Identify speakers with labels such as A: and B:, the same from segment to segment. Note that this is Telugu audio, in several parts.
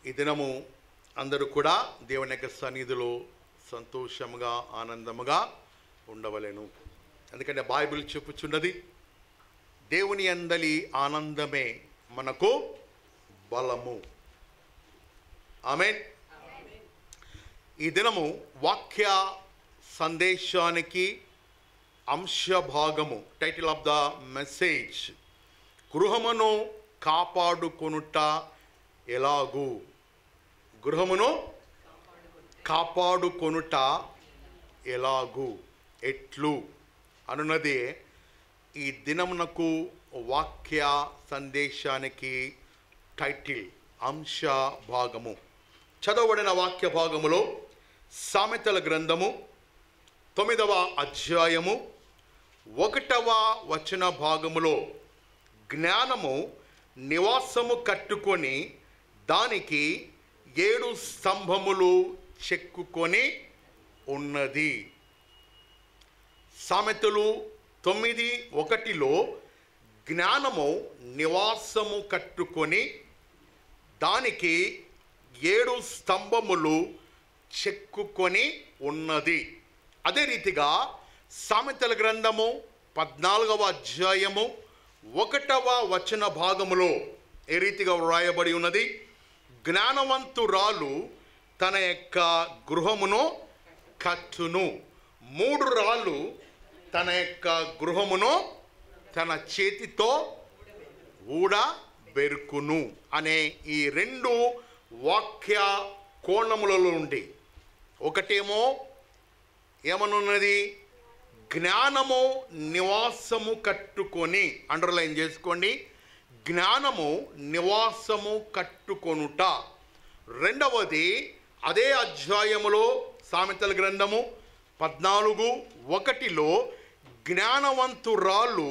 A: ఈ దినము అందరూ కూడా దేవుని యొక్క సన్నిధిలో సంతోషముగా ఆనందముగా ఉండవలెను. ఎందుకంటే బైబిల్ చెప్పుచున్నది, దేవుని అందలి ఆనందమే మనకు బలము. ఆమేన్. ఈ దినము వాక్య సందేశానికి అంశభాగము, టైటిల్ ఆఫ్ ద మెసేజ్, గృహమును కాపాడుకొనుట ఎలాగు. గృహమును కాపాడుకొనుట ఎలాగు, ఎట్లు అనున్నదే ఈ దినమునకు వాక్య సందేశానికి టైటిల్, అంశ భాగము. చదవబడిన వాక్య భాగములో సామెతల గ్రంథము 9వ అధ్యాయము 1వ వచన భాగములో జ్ఞానము నివాసము కట్టుకొని దానికి 7 స్తంభములు చెక్కుకొని ఉన్నది. సామెతలు 9:1లో జ్ఞానము నివాసము కట్టుకొని దానికి 7 స్తంభములు చెక్కుకొని ఉన్నది. అదే రీతిగా సామెతల గ్రంథము 14వ అధ్యాయము 1వ వచన భాగములో ఏ రీతిగా వ్రాయబడి ఉన్నది, జ్ఞానవంతురాలు తన యొక్క గృహమును కట్టును, 3 రాళ్ళు తన యొక్క గృహమును తన చేతితో ఊడబెరుకును అనే ఈ 2 వాక్య కోణములలో ఉండి, ఒకటేమో ఏమనున్నది, జ్ఞానము నివాసము కట్టుకొని, అండర్లైన్ చేసుకోండి, జ్ఞానము నివాసము కట్టుకొనుట. రెండవది అదే అధ్యాయములో సామెతల గ్రంథము 14:1లో జ్ఞానవంతురాలు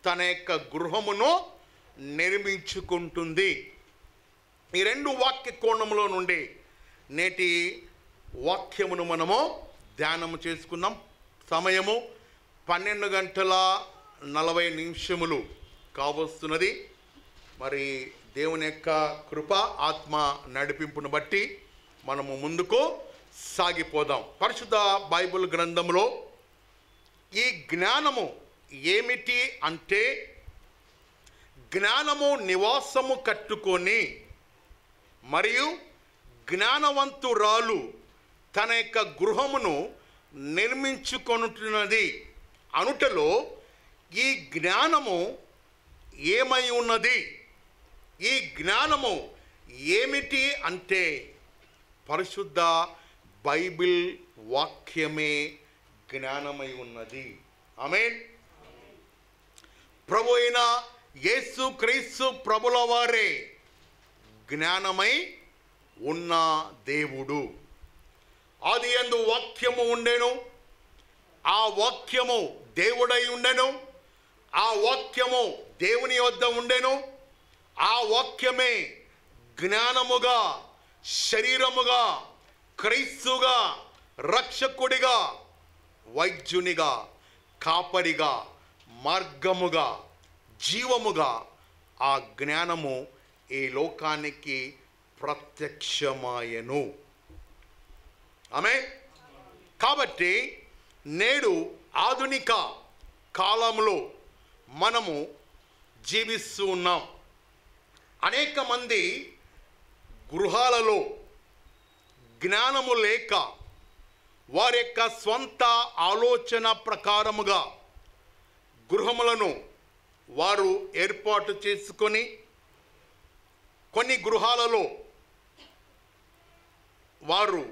A: తన యొక్క గృహమును నిర్మించుకుంటుంది. ఈ 2 వాక్య కోణములో నుండి నేటి వాక్యమును మనము ధ్యానము చేసుకున్నాం. సమయము 12:40 కావస్తున్నది. మరి దేవుని యొక్క కృప, ఆత్మ నడిపింపును బట్టి మనము ముందుకు సాగిపోదాం. పరిశుద్ధ బైబిల్ గ్రంథంలో ఈ జ్ఞానము ఏమిటి అంటే, జ్ఞానము నివాసము కట్టుకొని మరియు జ్ఞానవంతురాలు తన యొక్క గృహమును నిర్మించుకొనుతున్నది అనుటలో ఈ జ్ఞానము ఏమై ఉన్నది, ఈ జ్ఞానము ఏమిటి అంటే పరిశుద్ధ బైబిల్ వాక్యమే జ్ఞానమై ఉన్నది. ఆమేన్. ప్రభు అయిన యేసు క్రీస్తు ప్రభుల వారే జ్ఞానమై ఉన్న దేవుడు. ఆదియందు వాక్యము ఉండెను, ఆ వాక్యము దేవుడై ఉండెను, ఆ వాక్యము దేవుని వద్ద ఉండెను, ఆ వాక్యమే జ్ఞానముగా, శరీరముగా, క్రీస్తుగా, రక్షకుడిగా, వైద్యునిగా, కాపరిగా, మార్గముగా, జీవముగా ఆ జ్ఞానము ఈ లోకానికి ప్రత్యక్షమాయను. ఆమేన్. కాబట్టి నేడు ఆధునిక కాలంలో మనము జీవిస్తూ ఉన్నాం. అనేక మంది గృహాలలో జ్ఞానము లేక వారి యొక్క స్వంత ఆలోచన ప్రకారముగా గృహములను వారు ఏర్పాటు చేసుకొని, కొన్ని గృహాలలో వారు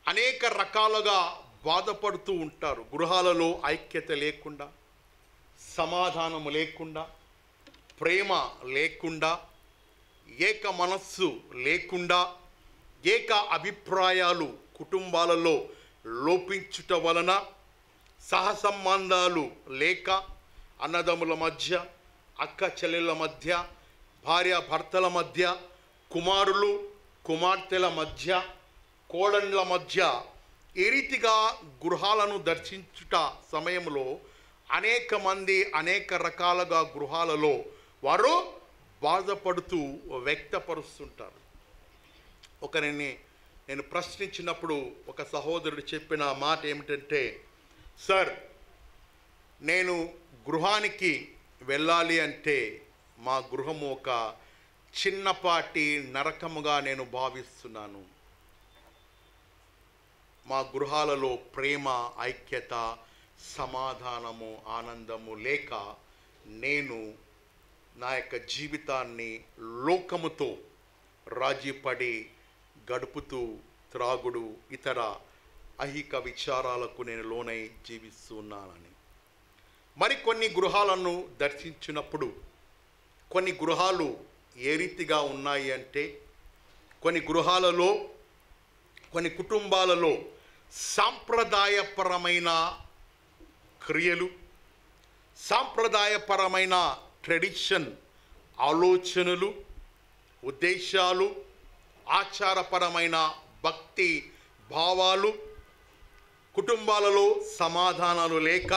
A: అనేక రకాలుగా బాధపడుతూ ఉంటారు. గృహాలలో ఐక్యత లేకుండా, సమాధానము లేకుండా, ప్రేమ లేకుండా, ఏక మనస్సు లేకుండా, ఏక అభిప్రాయాలు కుటుంబాలలో లోపించుట వలన, సహసంబంధాలు లేక, అన్నదమ్ముల మధ్య, అక్క చెల్లెళ్ళ మధ్య, భార్య భర్తల మధ్య, కుమారులు కుమార్తెల మధ్య, కోడళ్ళ మధ్య, ఈ రీతిగా గృహాలను దర్శించుట సమయంలో అనేక మంది అనేక రకాలుగా గృహాలలో వారు బాధపడుతూ వ్యక్తపరుస్తుంటారు. ఒకరిని నేను ప్రశ్నించినప్పుడు ఒక సహోదరుడు చెప్పిన మాట ఏమిటంటే, సార్, నేను గృహానికి వెళ్ళాలి అంటే మా గృహము ఒక చిన్నపాటి నరకముగా నేను భావిస్తున్నాను. మా గృహాలలో ప్రేమ, ఐక్యత, సమాధానము, ఆనందము లేక నేను నా యొక్క జీవితాన్ని లోకముతో రాజీపడి గడుపుతూ త్రాగుడు, ఇతర ఐహిక విచారాలకు నేను లోనై జీవిస్తున్నానని. మరికొన్ని గృహాలను దర్శించినప్పుడు కొన్ని గృహాలు ఏ రీతిగా ఉన్నాయి అంటే, కొన్ని గృహాలలో, కొన్ని కుటుంబాలలో సాంప్రదాయపరమైన క్రియలు, సాంప్రదాయపరమైన ట్రెడిషన్, ఆలోచనలు, ఉద్దేశాలు, ఆచారపరమైన భక్తి భావాలు, కుటుంబాలలో సమాధానాలు లేక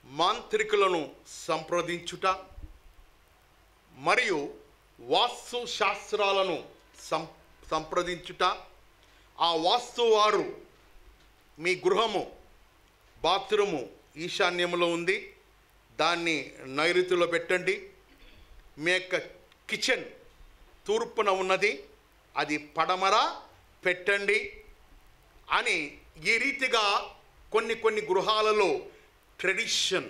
A: మాంత్రికులను సంప్రదించుట మరియు వాస్తు శాస్త్రాలను సంప్రదించుట. ఆ వాస్తు వారు మీ గృహము బాత్రూము ఈశాన్యంలో ఉంది, దాన్ని నైరుతిలో పెట్టండి. మీ యొక్క కిచెన్ తూర్పున ఉన్నది, అది పడమర పెట్టండి అని ఈ రీతిగా కొన్ని గృహాలలో ట్రెడిషన్,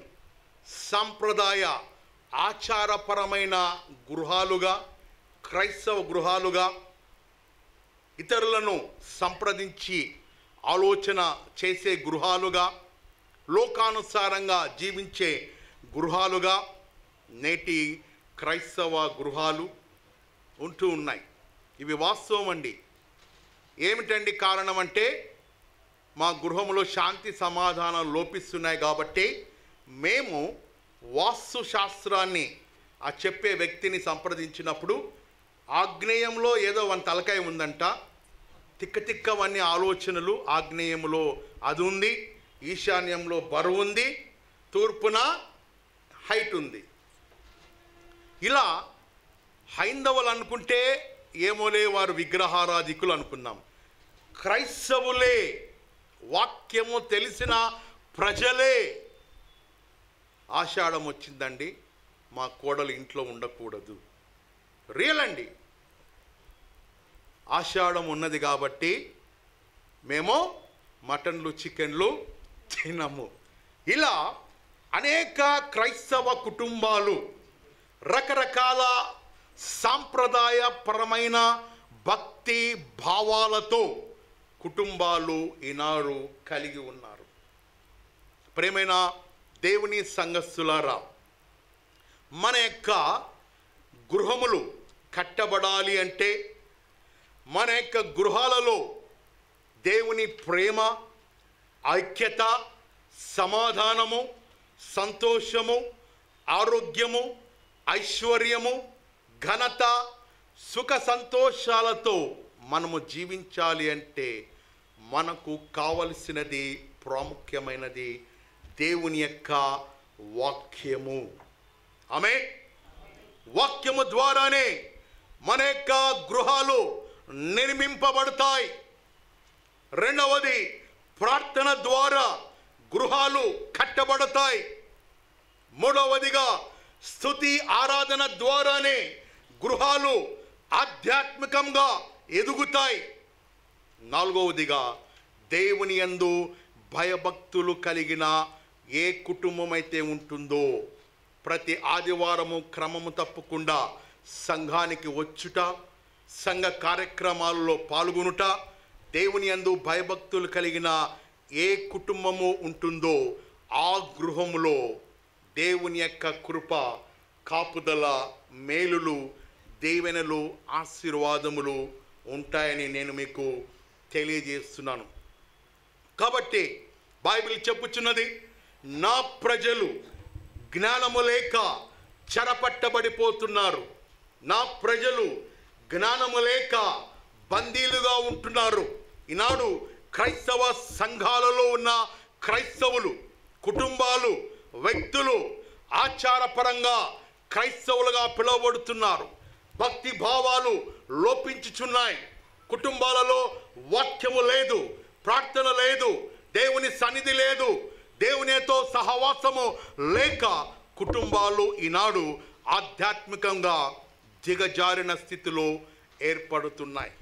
A: సాంప్రదాయ, ఆచారపరమైన గృహాలుగా, క్రైస్తవ గృహాలుగా, ఇతరులను సంప్రదించి ఆలోచన చేసే గృహాలుగా, లోకానుసారంగా జీవించే గృహాలుగా నేటి క్రైస్తవ గృహాలు ఉంటూ ఉన్నాయి. ఇవి వాస్తవం అండి. ఏమిటండి కారణం అంటే, మా గృహంలో శాంతి సమాధానం లోపిస్తున్నాయి కాబట్టి మేము వాస్తు శాస్త్రాన్ని ఆ చెప్పే వ్యక్తిని సంప్రదించినప్పుడు, ఆగ్నేయంలో ఏదో వన్ తలకాయ ఉందంట, తిక్కవన్నీ ఆలోచనలు, ఆగ్నేయంలో అది ఉంది, ఈశాన్యంలో బరువు ఉంది, తూర్పున హైట్ ఉంది. ఇలా హైందవులు అనుకుంటే ఏమోలే, వారు విగ్రహారాధికులు అనుకున్నాం. క్రైస్తవులే, వాక్యము తెలిసిన ప్రజలే, ఆషాఢం వచ్చిందండి, మా కోడలు ఇంట్లో ఉండకూడదు. రియల్ అండి. ఆషాఢం ఉన్నది కాబట్టి మేము మటన్లు, చికెన్లు తినము. ఇలా అనేక క్రైస్తవ కుటుంబాలు రకరకాల సాంప్రదాయపరమైన భక్తి భావాలతో కుటుంబాలు ఈనాడు కలిగి ఉన్నారు. ప్రేమైన దేవుని సంఘస్థులారా, మన యొక్క గృహములు కట్టబడాలి అంటే, మన యొక్క గృహాలలో దేవుని ప్రేమ, ఐక్యత, సమాధానము, సంతోషము, ఆరోగ్యము, ఐశ్వర్యము, ఘనత, సుఖ సంతోషాలతో మనము జీవించాలి అంటే మనకు కావలసినది, ప్రాముఖ్యమైనది దేవుని యొక్క వాక్యము. ఆమేన్. వాక్యము ద్వారానే మన యొక్క గృహాలు నిర్మింపబడతాయి. రెండవది, ప్రార్థన ద్వారా గృహాలు కట్టబడతాయి. మూడవదిగా, స్తుతి ఆరాధన ద్వారానే గృహాలు ఆధ్యాత్మికంగా ఎదుగుతాయి. నాలుగవదిగా, దేవుని యందు భయభక్తులు కలిగిన ఏ కుటుంబం అయితే ఉంటుందో ప్రతి ఆదివారము క్రమము తప్పకుండా సంఘానికి వచ్చుట, సంఘ కార్యక్రమాలలో పాల్గొనుట, దేవుని యందు భయభక్తులు కలిగిన ఏ కుటుంబము ఉంటుందో ఆ గృహములో దేవుని యొక్క కృప, కాపుదల, మేలులు, దీవెనలు, ఆశీర్వాదములు ఉంటాయని నేను మీకు తెలియజేస్తున్నాను. కాబట్టి బైబిల్ చెప్పుచున్నది, నా ప్రజలు జ్ఞానము లేక చెరపట్టబడిపోతున్నారు, నా ప్రజలు జ్ఞానము లేక బందీలుగా ఉంటున్నారు. ఈనాడు క్రైస్తవ సంఘాలలో ఉన్న క్రైస్తవులు, కుటుంబాలు, వ్యక్తులు ఆచారపరంగా క్రైస్తవులుగా పిలువబడుతున్నారు. భక్తి భావాలు లోపించుచున్నాయి. కుటుంబాలలో వాక్యము లేదు, ప్రార్థన లేదు, దేవుని సన్నిధి లేదు, దేవునితో సహవాసము లేక కుటుంబాలు ఈనాడు ఆధ్యాత్మికంగా దిగజారిన స్థితిలో ఏర్పడుతున్నాయి.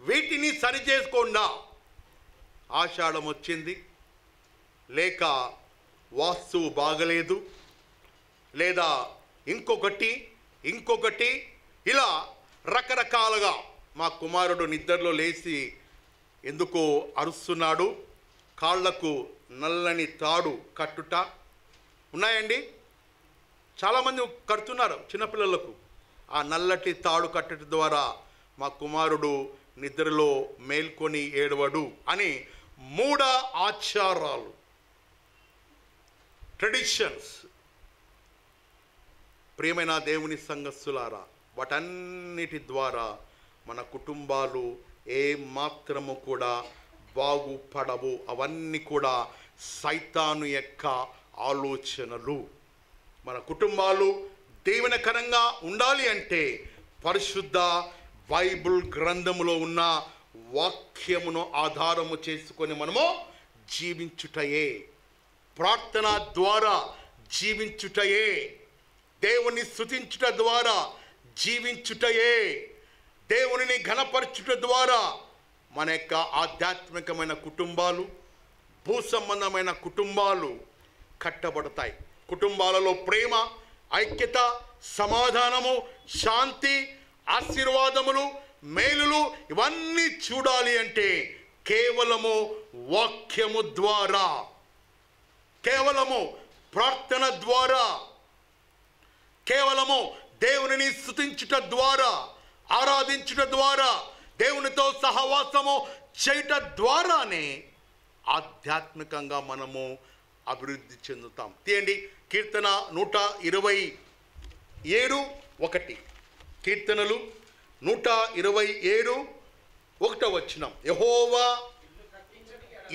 A: వీటిని సరిచేసుకోకుండా ఆషాఢం వచ్చింది, లేక వాస్తు బాగలేదు, లేదా ఇంకొకటి ఇలా రకరకాలుగా మా కుమారుడు నిద్రలో లేచి ఎందుకో అరుస్తున్నాడు, కాళ్లకు నల్లని తాడు కట్టుట ఉన్నాయండి. చాలామంది కడుతున్నారు చిన్నపిల్లలకు. ఆ నల్లటి తాడు కట్టడం ద్వారా మా కుమారుడు నిద్రలో మేల్కొని ఏడవడు అని మూఢ ఆచారాలు, ట్రెడిషన్స్. ప్రియమైన దేవుని సంఘస్థులారా, వాటన్నిటి ద్వారా మన కుటుంబాలు ఏ మాత్రము కూడా బాగుపడవు. అవన్నీ కూడా సైతాను యొక్క ఆలోచనలు. మన కుటుంబాలు దీవెనకరంగా ఉండాలి అంటే పరిశుద్ధ బైబిల్ గ్రంథములో ఉన్న వాక్యమును ఆధారము చేసుకొని మనము జీవించుటయే, ప్రార్థన ద్వారా జీవించుటయే, దేవుని స్తుతించుట ద్వారా జీవించుటయే, దేవునిని ఘనపరచుట ద్వారా మన యొక్క ఆధ్యాత్మికమైన కుటుంబాలు, భూ సంబంధమైన కుటుంబాలు కట్టబడతాయి. కుటుంబాలలో ప్రేమ, ఐక్యత, సమాధానము, శాంతి, ఆశీర్వాదములు, మేలులు ఇవన్నీ చూడాలి అంటే కేవలము వాక్యము ద్వారా, కేవలము ప్రార్థన ద్వారా, కేవలము దేవునిని స్తుతించుట ద్వారా, ఆరాధించుట ద్వారా, దేవునితో సహవాసము చేయుట ద్వారానే ఆధ్యాత్మికంగా మనము అభివృద్ధి చెందుతాం. తీయండి కీర్తన 127:1. కీర్తనలు 127:1. యెహోవా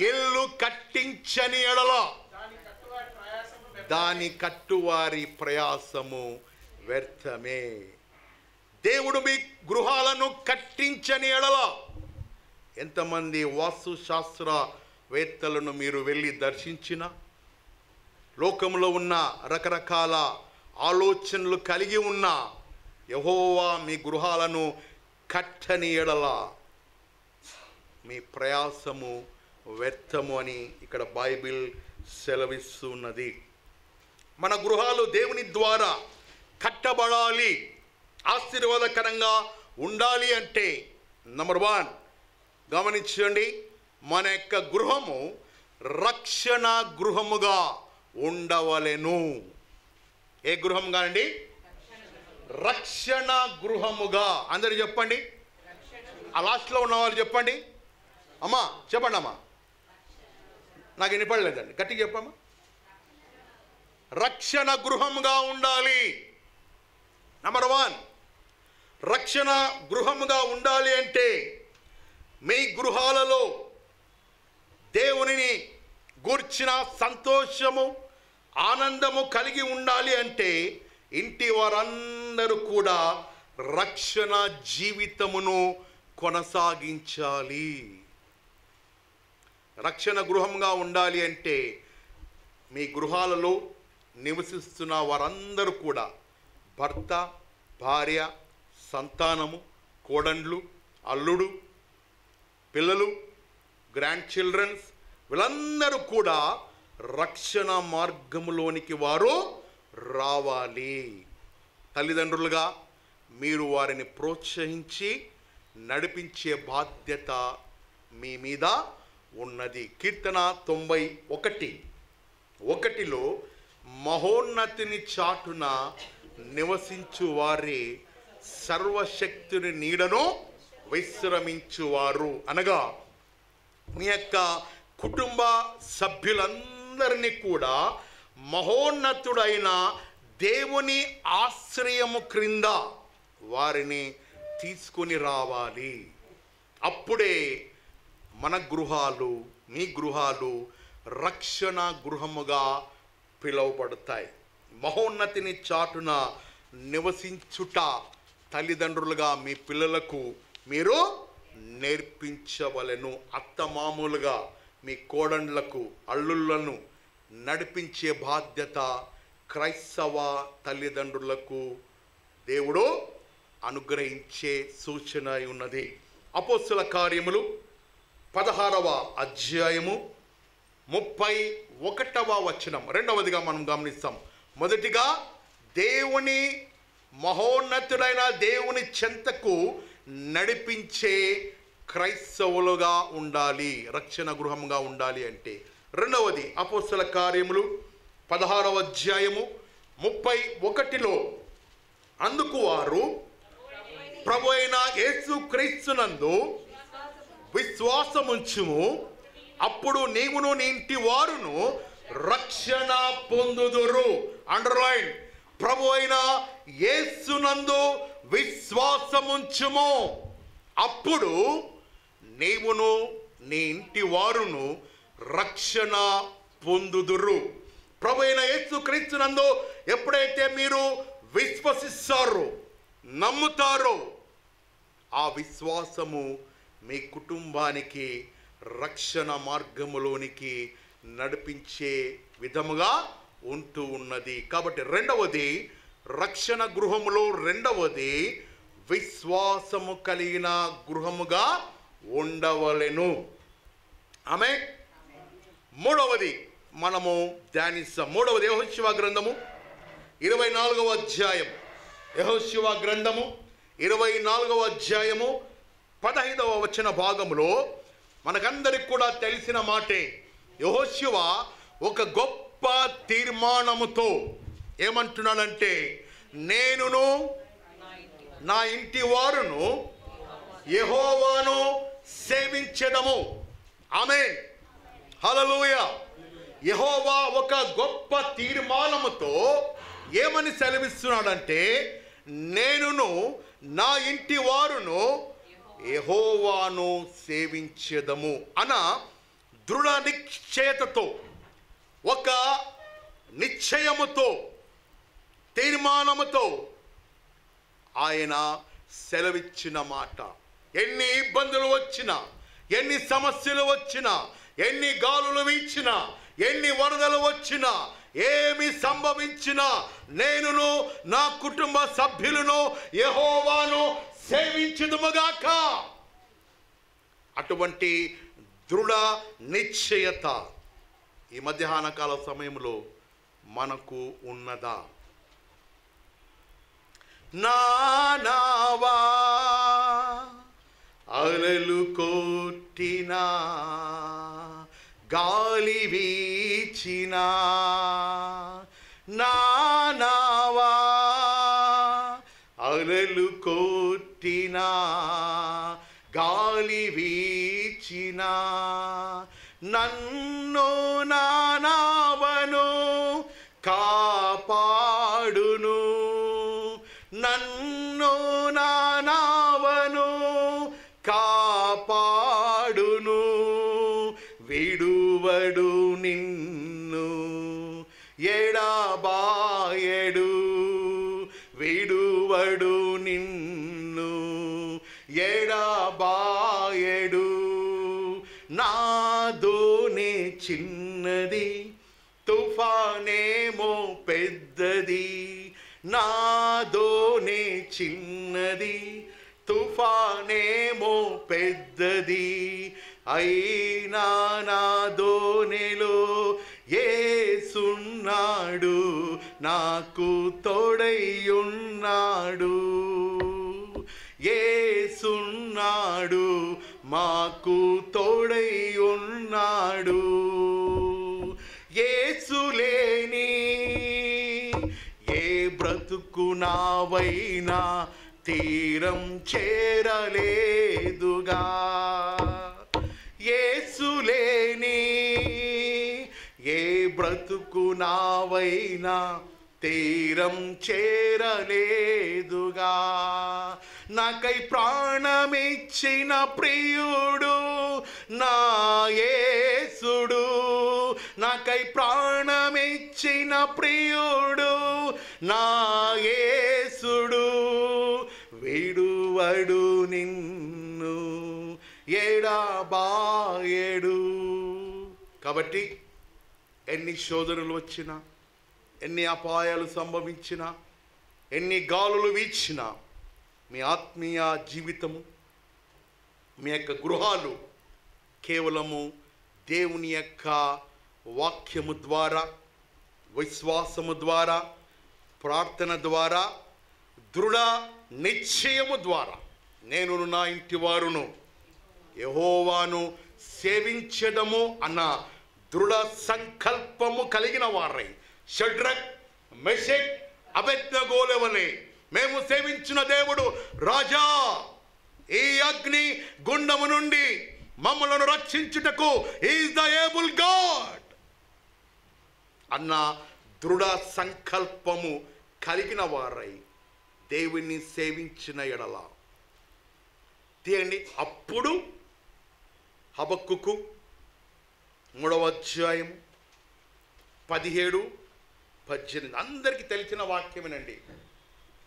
A: ఇల్లు కట్టించని ఎడల దాని కట్టువారి ప్రయాసము వ్యర్థమే. దేవుడు మీ గృహాలను కట్టించని ఎడల, ఎంతమంది వాస్తు శాస్త్రవేత్తలను మీరు వెళ్ళి దర్శించిన, లోకంలో ఉన్న రకరకాల ఆలోచనలు కలిగి ఉన్న యెహోవా మీ గృహాలను కట్టని ఎడల మీ ప్రయాసము వ్యర్థము అని ఇక్కడ బైబిల్ సెలవిస్తున్నది. మన గృహాలు దేవుని ద్వారా కట్టబడాలి, ఆశీర్వాదకరంగా ఉండాలి అంటే నంబర్ 1 గమనించండి, మన యొక్క గృహము రక్షణ గృహముగా ఉండవలెను. ఏ గృహంగా అండి? రక్షణ గృహముగా. అందరు చెప్పండి. ఆ లాస్ట్లో ఉన్న వాళ్ళు చెప్పండి. అమ్మా చెప్పండి అమ్మా, నాకు వినపడలేదండి, గట్టిగా చెప్పమ్మా. రక్షణ గృహముగా ఉండాలి. నంబర్ 1 రక్షణ గృహముగా ఉండాలి అంటే మీ గృహాలలో దేవునిని గూర్చిన సంతోషము, ఆనందము కలిగి ఉండాలి అంటే ఇంటి వారందరూ కూడా రక్షణ జీవితమును కొనసాగించాలి. రక్షణ గృహంగా ఉండాలి అంటే మీ గృహాలలో నివసిస్తున్న వారందరూ కూడా భర్త, భార్య, సంతానము, కోడండ్లు, అల్లుడు, పిల్లలు, గ్రాండ్ చిల్డ్రన్స్ వీళ్ళందరూ కూడా రక్షణ మార్గములోనికి వారు రావాలి. తల్లిదండ్రులుగా మీరు వారిని ప్రోత్సహించి నడిపించే బాధ్యత మీ మీద ఉన్నది. కీర్తన 91:1లో మహోన్నతిని చాటున నివసించు వారి సర్వశక్తుని నీడను విశ్రమించువారు అనగా మీ యొక్క కుటుంబ సభ్యులందరినీ కూడా మహోన్నతుడైన దేవుని ఆశ్రయము క్రింద వారిని తీసుకొని రావాలి. అప్పుడే మన గృహాలు, మీ గృహాలు రక్షణ గృహముగా పిలువబడతాయి. మహోన్నతిని చాటున నివసించుట తల్లిదండ్రులుగా మీ పిల్లలకు మీరు నేర్పించవలెను. అత్తమామూలుగా మీ కోడళ్ళకు, అల్లుళ్ళను నడిపించే బాధ్యత క్రైస్తవ తల్లిదండ్రులకు దేవుడు అనుగ్రహించే సూచన ఉన్నది. అపోస్తుల కార్యములు 16వ అధ్యాయము 31వ వచనం రెండవదిగా మనం గమనిస్తాం. మొదటిగా, దేవుని మహోన్నతుడైన దేవుని చెంతకు నడిపించే క్రైస్తవులుగా ఉండాలి, రక్షణ గృహంగా ఉండాలి అంటే. రెండవది, అపోస్తుల కార్యములు 16వ అధ్యాయము 31లో, అందుకు వారు ప్రభు అయిన యేసు క్రీస్తునందు విశ్వాసముంచుము, అప్పుడు నీవును నీ ఇంటి వారును రక్షణ పొందుదురు. అండర్లైన్, ప్రభు అయిన యేసునందు విశ్వాసముంచుము, అప్పుడు నీవును నీ ఇంటి వారును రక్షణ పొందుదురు. ప్రభు అయిన యేసు క్రీస్తునందు ఎప్పుడైతే మీరు విశ్వసిస్తారో, నమ్ముతారో, ఆ విశ్వాసము మీ కుటుంబానికి రక్షణ మార్గములోనికి నడిపించే విధముగా ఉంటూ ఉన్నది. కాబట్టి రెండవది, రక్షణ గృహములో రెండవది విశ్వాసము కలిగిన గృహముగా ఉండవలెను. ఆమె మూడవది మనము ధ్యానిస్తాం. మూడవది యెహోషువ గ్రంథము 24వ అధ్యాయం, యెహోషువ గ్రంథము 24వ అధ్యాయము 15వ వచన భాగములో మనకందరికి కూడా తెలిసిన మాటే. యెహోషువ ఒక గొప్ప తీర్మానముతో ఏమంటున్నాడంటే, నేనును నా ఇంటి వారును యెహోవాను సేవించెదము. ఆమేన్, హల్లెలూయా. యెహోవా ఒక గొప్ప తీర్మానముతో ఏమని సెలవిస్తున్నాడంటే, నేనును నా ఇంటి వారును యెహోవాను సేవించెదము అన దృఢ నిశ్చయతతో, ఒక నిశ్చయముతో, తీర్మానముతో ఆయన సెలవిచ్చిన మాట. ఎన్ని ఇబ్బందులు వచ్చినా, ఎన్ని సమస్యలు వచ్చినా, ఎన్ని గాలులు వీచినా, ఎన్ని వరదలు వచ్చినా, ఏమి సంభవించినా, నేనును నా కుటుంబ సభ్యులను యెహోవాను సేవించుదుముగాక. అటువంటి దృఢ నిశ్చయత ఈ మధ్యాహ్న కాల సమయంలో మనకు ఉన్నదా? నానావా అలలు కొట్టినా, గాలి వీచినా, నానావా అలలు కొట్టినా, గాలి వీచినా, నన్ను నానావను కాపాడును, నన్ను నానావను కాపాడును, విడువడు నిన్ను ఎడబాయడు, విడువడు నిన్ను ఎడబాయడు. నాదోనే చిన్నది, తుఫానేమో పెద్దది, నాదోనే చిన్నది, తుఫానేమో పెద్దది, అయినా నా దోణిలో యేసున్నాడు, నాకు తోడైయున్నాడు, యేసున్నాడు, మాకు తోడైయున్నాడు. యేసు లేని ఏ బ్రతుకు నావైనా తీరం చేరలేదుగా, యేసు లేని ఏ బ్రతుకు నావైనా తీరం చేరలేదుగా. నాకై ప్రాణమిచ్చిన ప్రియుడు నా యేసుడు, నాకై ప్రాణమిచ్చిన ప్రియుడు నా యేసుడు, విడువడు నిన్ను కాబట్టి ఎన్ని శోధనలు వచ్చినా, ఎన్ని అపాయాలు సంభవించినా, ఎన్ని గాలులు వీచినా మీ ఆత్మీయ జీవితము, మీ యొక్క గృహాలు కేవలము దేవుని యొక్క వాక్యము ద్వారా, విశ్వాసము ద్వారా, ప్రార్థన ద్వారా, దృఢ నిశ్చయము ద్వారా నేను నా ఇంటి వారును యెహోవాను సేవించడము అన్న దృఢ సంకల్పము కలిగిన వారై షడ్రక్, మెషక్, అబేద్నెగోల వలె మేము సేవించిన దేవుడు రాజా, ఈ అగ్ని గుండము నుండి మమ్మలను రక్షించుటకు ఈజ్ ద ఏబుల్ గాడ్ అన్న దృఢ సంకల్పము కలిగిన వారై దేవుణ్ణి సేవించిన ఎడల తీయండి. అప్పుడు హబక్కుకు 3వ అధ్యాయం 17-18 అందరికీ తెలిసిన వాక్యమేనండి.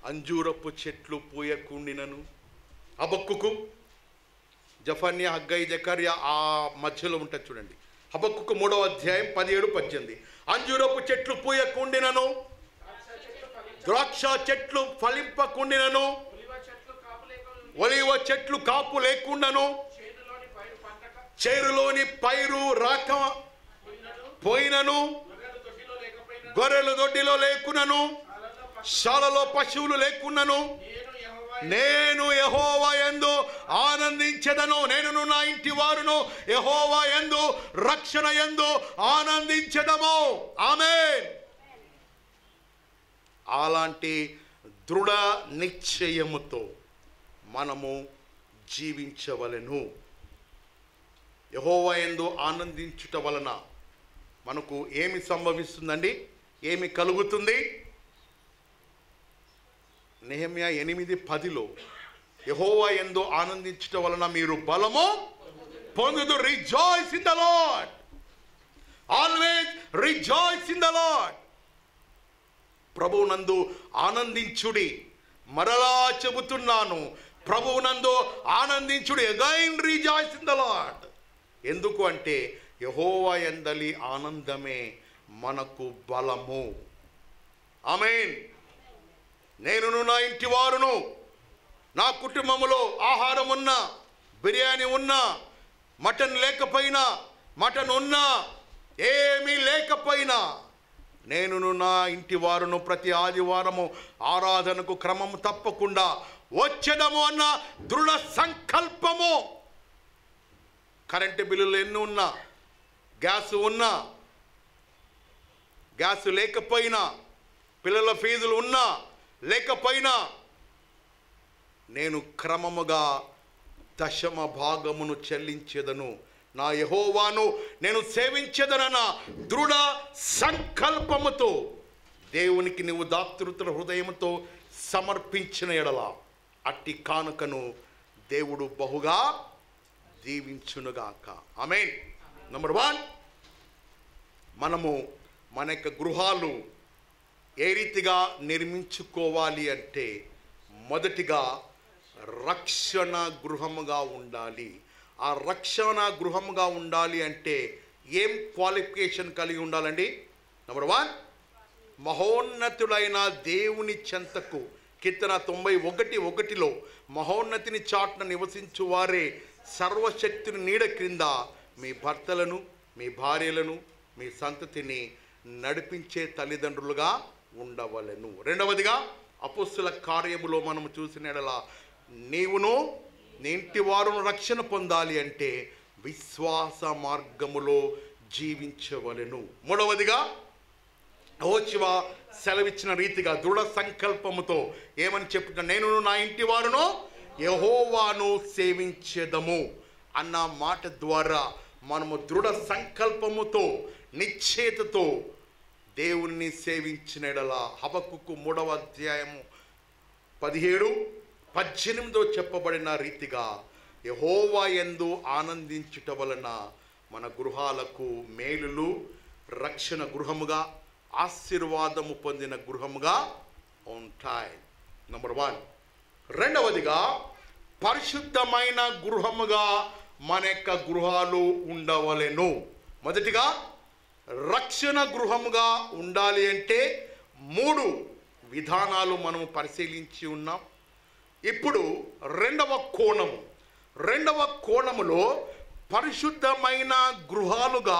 A: అంజూరపు చెట్లు పూయకుండినను, హబక్కుకు, జఫన్యా, హగ్గై, జకర్యా ఆ మధ్యలో ఉంటుంది చూడండి. హబక్కుకు 3వ అధ్యాయం 17-18 అంజూరపు చెట్లు పూయకుండినను, ద్రాక్ష చెట్లు ఫలింపకుండినను, ఒలివ చెట్లు కాపు లేకుండాను, చేరులోని పైరు రాక పోయినను, గొర్రెలు దొడ్డిలో లేకున్నను, శాలలో పశువులు లేకున్నను, నేను యెహోవా యందు ఆనందించెదను. నేను నా ఇంటి వారును యెహోవా యందు రక్షణ యందు ఆనందించెదము. ఆమేన్. అలాంటి దృఢ నిశ్చయముతో మనము జీవించవలెను. యెహోవా యందు ఆనందించుట వలన మనకు ఏమి సంభవిస్తుందండి? ఏమి కలుగుతుంది? నెహెమ్యా 8:10 యెహోవా యందు ఆనందించుట వలన మీరు బలము పొందుదు. Rejoice in the Lord, always rejoice in the Lord. ప్రభువునందు ఆనందించుడి. మరలా చెబుతున్నాను, ప్రభువునందు ఆనందించుడి. Again rejoice in the Lord. ఎందుకు అంటే యెహోవా యందలి ఆనందమే మనకు బలము. ఆమేన్. నేను నా ఇంటి వారును, నా కుటుంబములో ఆహారం ఉన్నా, బిర్యానీ ఉన్నా, మటన్ లేకపోయినా, మటన్ ఉన్నా, ఏమీ లేకపోయినా, నేను నా ఇంటి వారును ప్రతి ఆదివారము ఆరాధనకు క్రమము తప్పకుండా వచ్చేదము అన్న దృఢ సంకల్పము. కరెంటు బిల్లులు ఎన్ని ఉన్నా, గ్యాస్ ఉన్నా, గ్యాస్ లేకపోయినా, పిల్లల ఫీజులు ఉన్నా లేకపోయినా, నేను క్రమముగా దశమ భాగమును చెల్లించేదను. నా యెహోవాను నేను సేవించేదనన్న దృఢ సంకల్పముతో దేవునికి నీవు దాతృత్వ హృదయముతో సమర్పించిన ఎడల అట్టి కానుకను దేవుడు బహుగా దీవించునుగాక. ఆమేన్. నంబర్ 1, మనము మన యొక్క గృహాలు ఏ రీతిగా నిర్మించుకోవాలి అంటే మొదటిగా రక్షణ గృహముగా ఉండాలి. ఆ రక్షణ గృహముగా ఉండాలి అంటే ఏం క్వాలిఫికేషన్ కలిగి ఉండాలండి? నంబర్ 1, మహోన్నతుడైన దేవుని చెంతకు కీర్తన 91:1 మహోన్నతిని చాటున నివసించు వారే సర్వశక్తిని నీడ క్రింద మీ భర్తలను, మీ భార్యలను, మీ సంతతిని నడిపించే తల్లిదండ్రులుగా ఉండవలెను. రెండవదిగా అపొస్తలుల కార్యములో మనము చూసిన యెడల నీవును నీ ఇంటి వారును రక్షణ పొందాలి అంటే విశ్వాస మార్గములో జీవించవలెను. మూడవదిగా యెహోషువ సెలవిచ్చిన రీతిగా దృఢ సంకల్పముతో ఏమని చెప్తున్నా? నేను నా ఇంటి వారును యెహోవాను సేవించెదము అన్న మాట ద్వారా మనము దృఢ సంకల్పముతో నిశ్చయతతో దేవుణ్ణి సేవించిన యెడల హబక్కుకు 3వ అధ్యాయము 17-18 చెప్పబడిన రీతిగా యెహోవా యందు ఆనందించుట వలన మన గృహాలకు మేలులు, రక్షణ గృహముగా, ఆశీర్వాదము పొందిన గృహముగా ఉంటాయి. నంబర్ 1. రెండవదిగా పరిశుద్ధమైన గృహముగా మన యొక్క గృహాలు ఉండవలెను. మొదటిగా రక్షణ గృహముగా ఉండాలి అంటే 3 విధానాలు మనం పరిశీలించి ఉన్నాం. ఇప్పుడు రెండవ కోణములో పరిశుద్ధమైన గృహాలుగా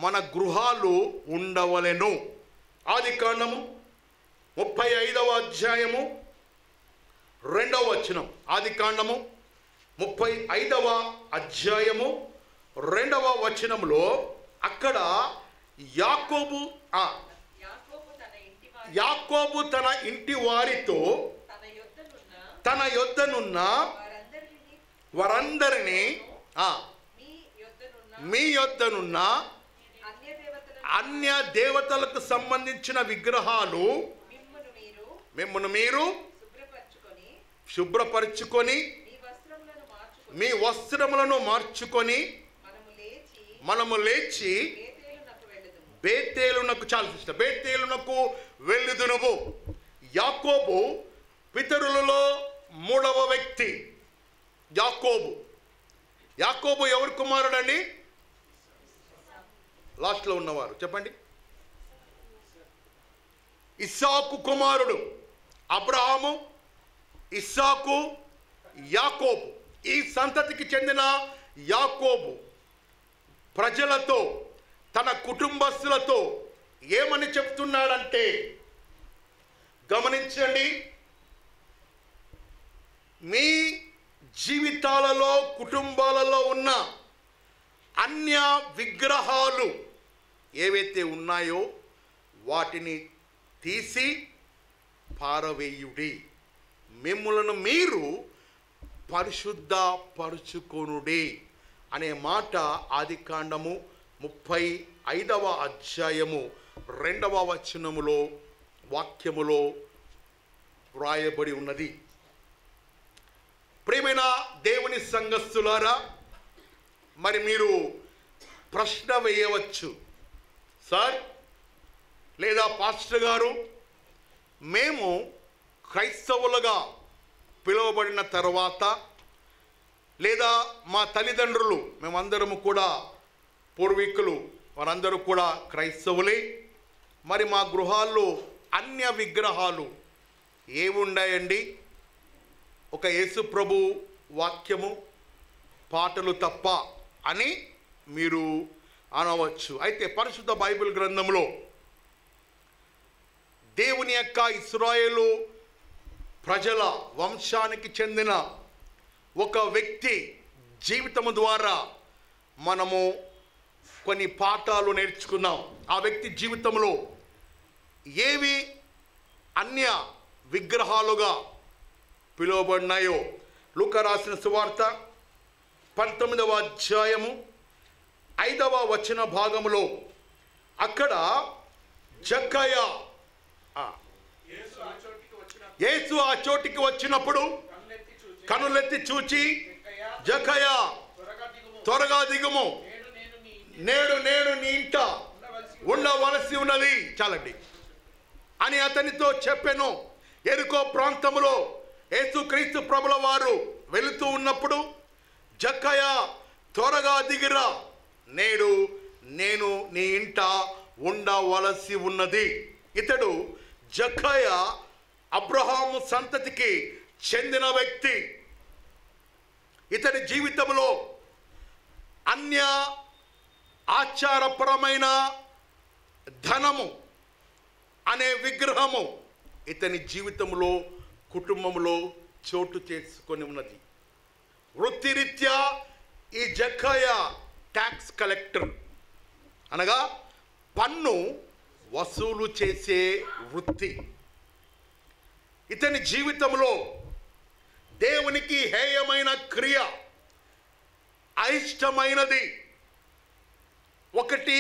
A: మన గృహాలు ఉండవలెను. ఆదికాండము 35వ అధ్యాయము 2వ వచనం. ఆదికాండము 35వ అధ్యాయము 2వ వచనంలో అక్కడ యాకోబు తన ఇంటి వారితో తన యొద్దనున్న వారందరినీ మీ యొద్దనున్న అన్య దేవతలకు సంబంధించిన విగ్రహాలు మిమ్మును మీరు శుభ్రపరచుకొని మీ వస్త్రములను మార్చుకొని మనము లేచి బేతేలునకు బేతేలునకు వెళ్ళుదునుము. యాకోబు పితరులలో 3వ వ్యక్తి. యాకోబు ఎవరి కుమారుడండి? లాస్ట్లో ఉన్నవారు చెప్పండి. ఇస్సాకు కుమారుడు. అబ్రహాము, ఇస్సాకు, యాకోబు. ఈ సంతతికి చెందిన యాకోబు ప్రజలతో, తన కుటుంబస్తులతో ఏమని చెప్తున్నాడంటే, గమనించండి, మీ జీవితాలలో కుటుంబాలలో ఉన్న అన్య విగ్రహాలు ఏవైతే ఉన్నాయో వాటిని తీసి పారవేయుడి, మిమ్ములను మీరు పరిశుద్ధపరుచుకొనుడి అనే మాట ఆదికాండము 35వ అధ్యాయము 2వ వచనములో వాక్యములో వ్రాయబడి ఉన్నది. ప్రియమైన దేవుని సంఘస్థులారా, మరి మీరు ప్రశ్న వేయవచ్చు, సార్ లేదా పాస్టర్ గారు, మేము క్రైస్తవులుగా పిలువబడిన తర్వాత, లేదా మా తల్లిదండ్రులు మేమందరము కూడా పూర్వీకులు వారందరూ కూడా క్రైస్తవులే, మరి మా గృహాల్లో అన్య విగ్రహాలు ఏముండాయండి? ఒక యేసు ప్రభు వాక్యము, పాటలు తప్ప అని మీరు అనవచ్చు. అయితే పరిశుద్ధ బైబిల్ గ్రంథంలో దేవుని యొక్క ఇశ్రాయేలు ప్రజల వంశానికి చెందిన ఒక వ్యక్తి జీవితము ద్వారా మనము కొన్ని పాఠాలు నేర్చుకున్నాం. ఆ వ్యక్తి జీవితంలో ఏవి అన్య విగ్రహాలుగా పిలువబడినాయో లూకా రాసిన సువార్త 19వ అధ్యాయము 5వ వచన భాగములో అక్కడ జక్కయ్య యేసు ఆ చోటికి వచ్చినప్పుడు కనులెత్తి చూచి, జక్కయ్య త్వరగా దిగుము, నేడు నేను నీ ఇంట ఉండవలసి ఉన్నది చాలండి అని అతనితో చెప్పెను. ఎరుకో ప్రాంతములో యేసుక్రీస్తు ప్రభుల వారు వెళుతూ ఉన్నప్పుడు, జక్కయ్య త్వరగా దిగిరా, నేడు నేను నీ ఇంట ఉండవలసి ఉన్నది. ఇతడు జక్కయ్య అబ్రహాము సంతతికి చెందిన వ్యక్తి. ఇతని జీవితంలో అన్య ఆచారపరమైన ధనము అనే విగ్రహము ఇతని జీవితంలో కుటుంబంలో చోటు చేసుకొని ఉన్నది. వృత్తిరీత్యా ఈ జక్కయ్య ట్యాక్స్ కలెక్టర్, అనగా పన్ను వసూలు చేసే వృత్తి. ఇతని జీవితంలో దేవునికి హేయమైన క్రియ, అయిష్టమైనది ఒకటి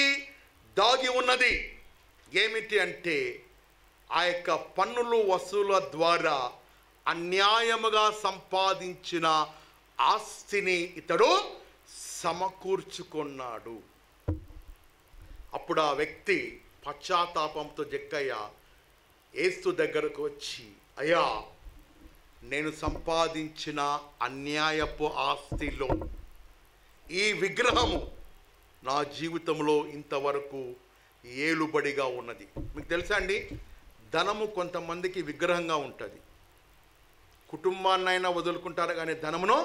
A: దాగి ఉన్నది. ఏమిటి అంటే, ఆ యొక్క పన్నులు వసూల ద్వారా అన్యాయముగా సంపాదించిన ఆస్తిని ఇతడు సమకూర్చుకున్నాడు. అప్పుడు ఆ వ్యక్తి పశ్చాత్తాపంతో జక్కయ్య యేసు దగ్గరకు వచ్చి, అయ్యా, నేను సంపాదించిన అన్యాయపు ఆస్తిలో ఈ విగ్రహము నా జీవితంలో ఇంతవరకు ఏలుబడిగా ఉన్నది. మీకు తెలుసా అండి, ధనము కొంతమందికి విగ్రహంగా ఉంటుంది. కుటుంబాన్నైనా వదులుకుంటారు కానీ ధనమును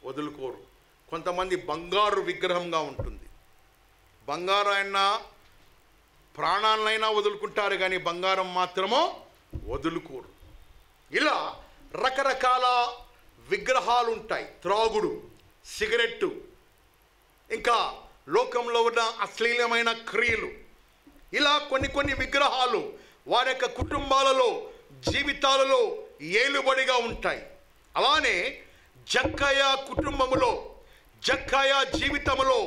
A: వదులుకోరు. కొంతమంది బంగారు విగ్రహంగా ఉంటుంది. బంగారం అయినా ప్రాణాలైనా వదులుకుంటారు కానీ బంగారం మాత్రమో వదులుకోరు. ఇలా రకరకాల విగ్రహాలు ఉంటాయి. త్రాగుడు, సిగరెట్టు, ఇంకా లోకంలో ఉన్న అశ్లీలమైన క్రియలు, ఇలా కొన్ని విగ్రహాలు వారి యొక్క కుటుంబాలలో, జీవితాలలో ఏలుబడిగా ఉంటాయి. అలానే జక్కయ్య కుటుంబములో, జక్కయ్య జీవితంలో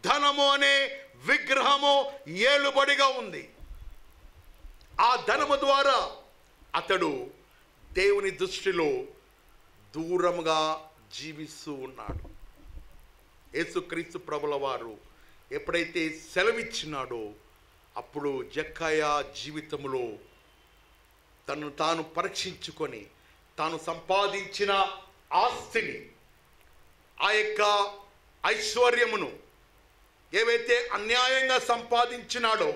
A: ధనము అనే విగ్రహము ఏలుబడిగా ఉంది. ఆ ధనము ద్వారా అతడు దేవుని దృష్టిలో దూరముగా జీవిస్తూ ఉన్నాడు. యేసుక్రీస్తు ప్రభుల వారు ఎప్పుడైతే సెలవిచ్చినాడో అప్పుడు జక్కయ్య జీవితంలో తను తాను పరీక్షించుకొని తాను సంపాదించిన ఆస్తిని, ఆ యొక్క ఐశ్వర్యమును ఏవైతే అన్యాయంగా సంపాదించినాడో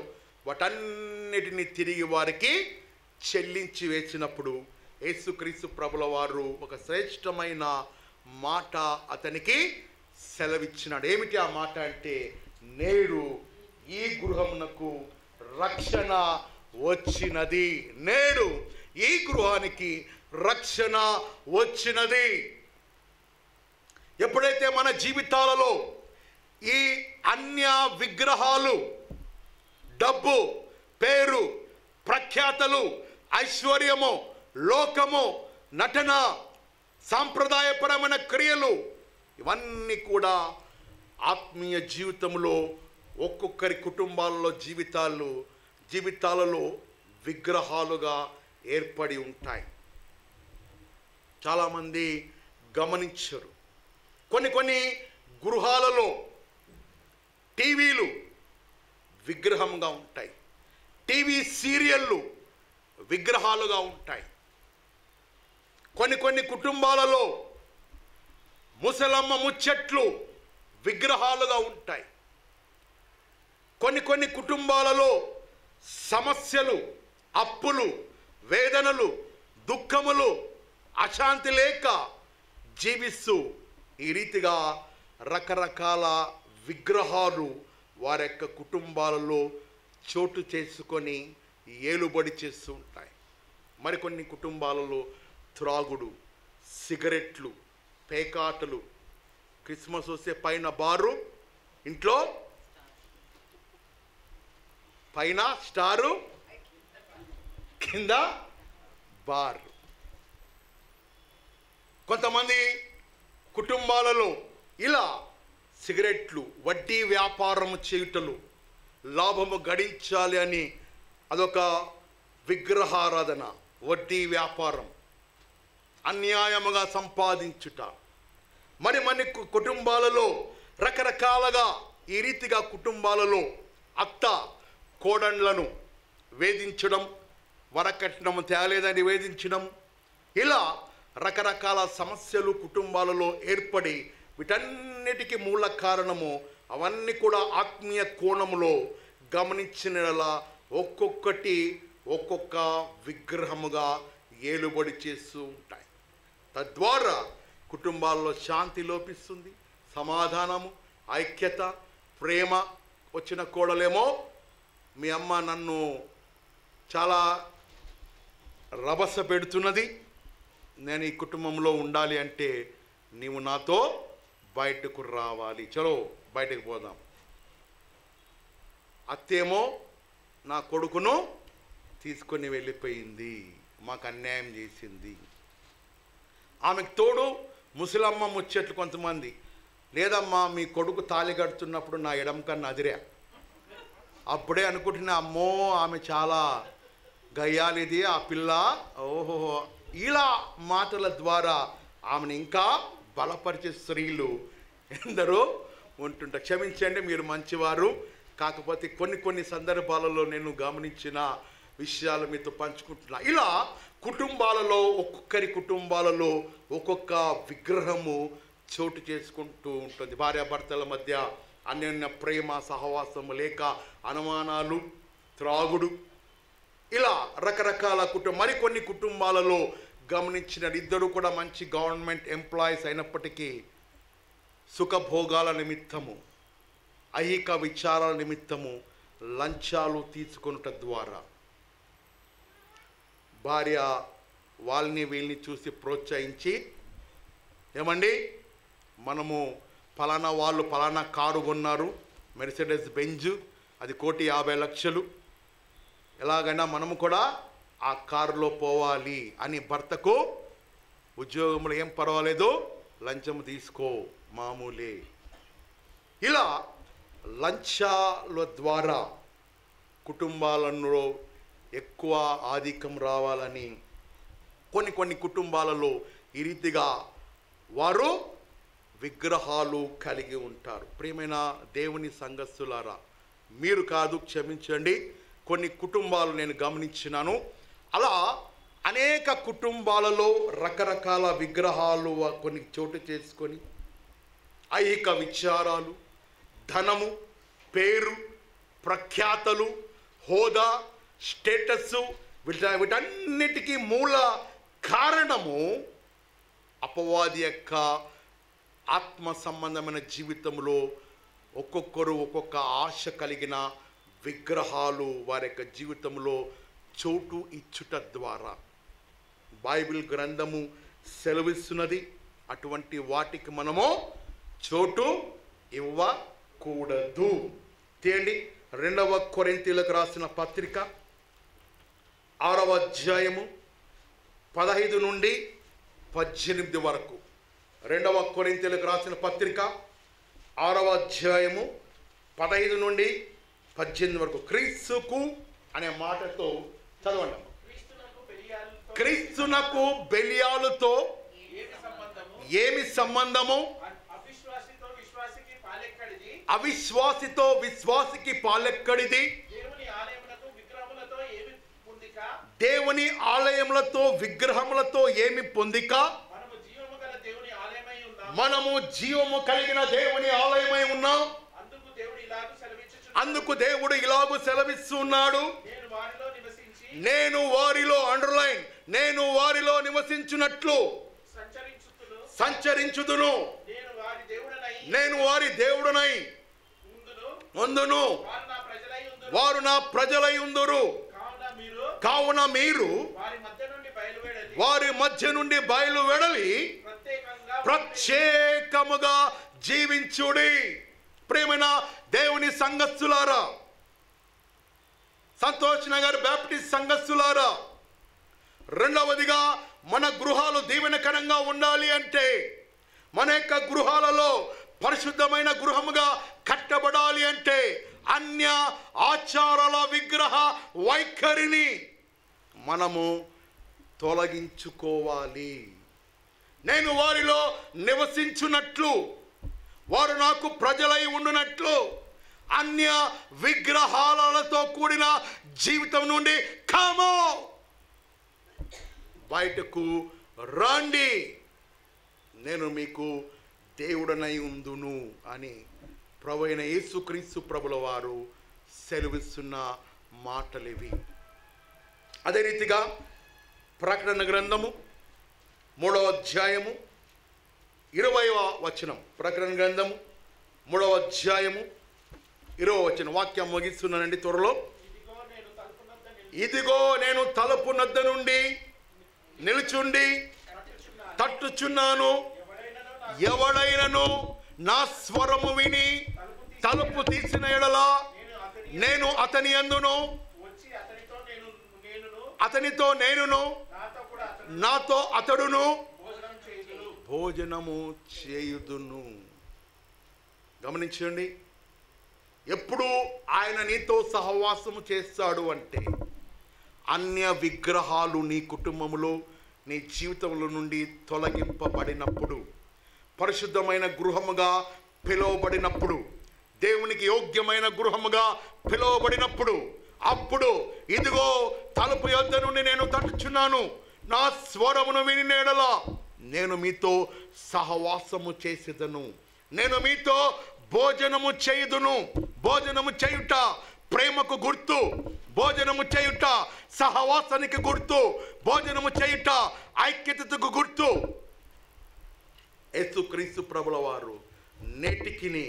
A: వాటన్నిటిని తిరిగి వారికి చెల్లించి వేసినప్పుడు యేసుక్రీస్తు ప్రభుల వారు ఒక శ్రేష్టమైన మాట అతనికి సెలవిచ్చినాడు. ఏమిటి ఆ మాట అంటే, నేడు ఈ గృహమునకు రక్షణ వచ్చినది. నేడు ఈ గృహానికి రక్షణ వచ్చినది. ఎప్పుడైతే మన జీవితాలలో ఈ అన్య విగ్రహాలు, డబ్బు, పేరు, ప్రఖ్యాతలు, ఐశ్వర్యము, లోకము, నటన, సాంప్రదాయపరమైన క్రియలు, ఇవన్నీ కూడా ఆత్మీయ జీవితంలో ఒక్కొక్కరి కుటుంబాలలో జీవితాలలో విగ్రహాలుగా ఏర్పడి ఉంటాయి. చాలామంది గమనించరు. కొన్ని గృహాలలో టీవీలు విగ్రహంగా ఉంటాయి. టీవీ సీరియళ్ళు విగ్రహాలుగా ఉంటాయి. కొన్ని కుటుంబాలలో ముసలమ్మ ముచ్చట్లు విగ్రహాలుగా ఉంటాయి. కొన్ని కుటుంబాలలో సమస్యలు, అప్పులు, వేదనలు, దుఃఖములు, అశాంతి లేక జీవిస్తూ ఈ రీతిగా రకరకాల విగ్రహాలు వారి యొక్క కుటుంబాలలో చోటు చేసుకొని ఏలుబడి చేస్తూ ఉంటాయి. మరికొన్ని కుటుంబాలలో త్రాగుడు, సిగరెట్లు, పేకాటలు, క్రిస్మస్ వస్తే పైన బారు, ఇంట్లో పైన స్టారు, కింద బార్. కొంతమంది కుటుంబాలలో ఇలా సిగరెట్లు, వడ్డీ వ్యాపారం చేయుటలు, లాభము గడించాలి అని అదొక విగ్రహారాధన, వడ్డీ వ్యాపారం, అన్యాయముగా సంపాదించుట. మరి కుటుంబాలలో రకరకాలుగా ఈ రీతిగా కుటుంబాలలో అత్త కోడళ్లను వేధించడం, వరకట్నం తేలేదని వేధించడం, ఇలా రకరకాల సమస్యలు కుటుంబాలలో ఏర్పడి వీటన్నిటికీ మూల కారణము అవన్నీ కూడా ఆత్మీయ కోణములో గమనించినలా ఒక్కొక్క విగ్రహముగా ఏలుబడి చేస్తూ ఉంటాయి. తద్వారా కుటుంబాల్లో శాంతి లోపిస్తుంది, సమాధానము, ఐక్యత, ప్రేమ. వచ్చిన కోడలేమో, మీ అమ్మ నన్ను చాలా రభస పెడుతున్నది, నేను ఈ కుటుంబంలో ఉండాలి అంటే నీవు నాతో బయటకు రావాలి, చలో బయటకు పోదాం. అత్తేమో నా కొడుకును తీసుకొని వెళ్ళిపోయింది, మాకు అన్యాయం చేసింది. ఆమెకు తోడు ముసలమ్మ ముచ్చట్లు కొంతమంది, లేదమ్మా మీ కొడుకు తాళి కడుతున్నప్పుడు నా ఎడమ కన్నా అదిరా, అప్పుడే అనుకుంటున్నా అమ్మో ఆమె చాలా గయ్యాలిది ఆ పిల్ల, ఓహో. ఇలా మాటల ద్వారా ఆమెను ఇంకా బలపరిచే స్త్రీలు ఎందరో ఉంటుంటారు. క్షమించండి, మీరు మంచివారు, కాకపోతే కొన్ని సందర్భాలలో నేను గమనించిన విషయాలు మీతో పంచుకుంటున్నా. ఇలా కుటుంబాలలో ఒక్కొక్కరి కుటుంబాలలో ఒక్కొక్క విగ్రహము చోటు చేసుకుంటూ ఉంటుంది. భార్యాభర్తల మధ్య అన్యోన్య ప్రేమ సహవాసము లేక అనుమానాలు, త్రాగుడు, ఇలా రకరకాల మరికొన్ని కుటుంబాలలో గమనించిన ఇద్దరు కూడా మంచి గవర్నమెంట్ ఎంప్లాయీస్ అయినప్పటికీ సుఖభోగాల నిమిత్తము, ఐహిక విచారాల నిమిత్తము లంచాలు తీసుకొనుట ద్వారా భార్య వాళ్ళని వీళ్ళని చూసి ప్రోత్సహించి, ఏమండి మనము ఫలానా వాళ్ళు ఫలానా కారు కొన్నారు, మెర్సిడెస్ బెంజ్, అది 1,50,00,000, ఎలాగైనా మనము కూడా ఆ కారులో పోవాలి అని భర్తకు ఉద్యోగంలో ఏం పర్వాలేదు లంచం తీసుకో మామూలే. ఇలా లంచాల ద్వారా కుటుంబాలలో ఎక్కువ ఆధిక్యం రావాలని కొన్ని కుటుంబాలలో ఈ రీతిగా వారు విగ్రహాలు కలిగి ఉంటారు. ప్రియమైన దేవుని సంఘస్థులారా, మీరు కాదు, క్షమించండి, కొన్ని కుటుంబాలు నేను గమనించినాను. అలా అనేక కుటుంబాలలో రకరకాల విగ్రహాలు కొన్ని చోటు చేసుకొని ఐహిక విచారాలు, ధనము, పేరు, ప్రఖ్యాతలు, హోదా, స్టేటస్సు, వీటన్నిటికీ మూల కారణము అపవాది యొక్క ఆత్మ సంబంధమైన జీవితంలో ఒక్కొక్కరు ఒక్కొక్క ఆశ కలిగిన విగ్రహాలు వారి యొక్క జీవితంలో చోటు ఇచ్చుట ద్వారా బైబిల్ గ్రంథము సెలవిస్తున్నది. అటువంటి వాటికి మనము చోటు ఇవ్వకూడదు. తీయండి, 2వ కొరింథీయులకు రాసిన పత్రిక 6వ అధ్యాయము 15 నుండి 18 వరకు. 2వ కొరింథీయులకు రాసిన పత్రిక 6వ అధ్యాయము 15 నుండి 18 వరకు. క్రీస్తుకు అనే మాటతో చదవండి. క్రీస్తునకు బెలియాలుతో ఏమి సంబంధము? అవిశ్వాసితో విశ్వాసికి పాలెక్కడిది? దేవుని ఆలయములతో విగ్రహములతో ఏమి పొందిక? మనము జీవము కలిగిన దేవుని ఆలయమై ఉన్నాం. అందుకు దేవుడు ఇలాగూ సెలవిస్తున్నాడు, నేను వారిలో, అండర్లైన్, నేను వారిలో నివసించున్నట్లు సంచరించుదును, నేను వారి దేవుడనై ఉందును, వారు నా ప్రజలై ఉందురు. కావున మీరు వారి మధ్య నుండి బయలువెడలి ప్రత్యేకముగా జీవించుడి. ప్రేమైన దేవుని సంఘస్థులారా, సంతోష్ నగర్ బ్యాప్టిస్ట్ సంఘస్థులారా, రెండవదిగా మన గృహాలు దీవెనకరంగా ఉండాలి అంటే, మన యొక్క గృహాలలో పరిశుద్ధమైన గృహముగా కట్టబడాలి అంటే అన్య ఆచారాల విగ్రహ వైఖరిని మనము తొలగించుకోవాలి. నేను వారిలో నివసించున్నట్లు, వారు నాకు ప్రజలై ఉండునట్లు అన్య విగ్రహాలతో కూడిన జీవితం నుండి కమో బయటకు రండి, నేను మీకు దేవుడనై ఉందును అని ప్రభువైన యేసుక్రీస్తు ప్రభుల వారు సెలవిస్తున్న మాటలివి. అదే రీతిగా ప్రకటన గ్రంథము 3వ అధ్యాయము 20వ వచనం. ప్రకటన గ్రంథము 3వ అధ్యాయము 20వ వచనం. వాక్యం ముగిస్తున్నానండి త్వరలో. ఇదిగో నేను తలుపు నద్ద నుండి నిలుచుండి తట్టుచున్నాను, ఎవడైనను నా స్వరము విని తలుపు తీసిన ఎడల నేను అతని యందును, అతనితో నేనును, నాతో అతడును భోజనము చేయుదును. గమనించండి, ఎప్పుడు ఆయన నీతో సహవాసము చేస్తాడు అంటే అన్య విగ్రహాలు నీ కుటుంబములో, నీ జీవితంలో నుండి తొలగింపబడినప్పుడు, పరిశుద్ధమైన గృహముగా పిలువబడినప్పుడు, దేవునికి యోగ్యమైన గృహముగా పిలువబడినప్పుడు, అప్పుడు ఇదిగో తలుపు యొద్ద నుండి నేను తట్టుచున్నాను, నా స్వరమును విని ఎడల నేను మీతో సహవాసము చేసేదను, నేను మీతో భోజనము చేయుదును. భోజనము చేయుట ప్రేమకు గుర్తు, భోజనము చేయుట సహవాసానికి గుర్తు, భోజనము చేయుట ఐక్యతకు గుర్తు. యేసుక్రీస్తు ప్రభుల వారు నేటికిని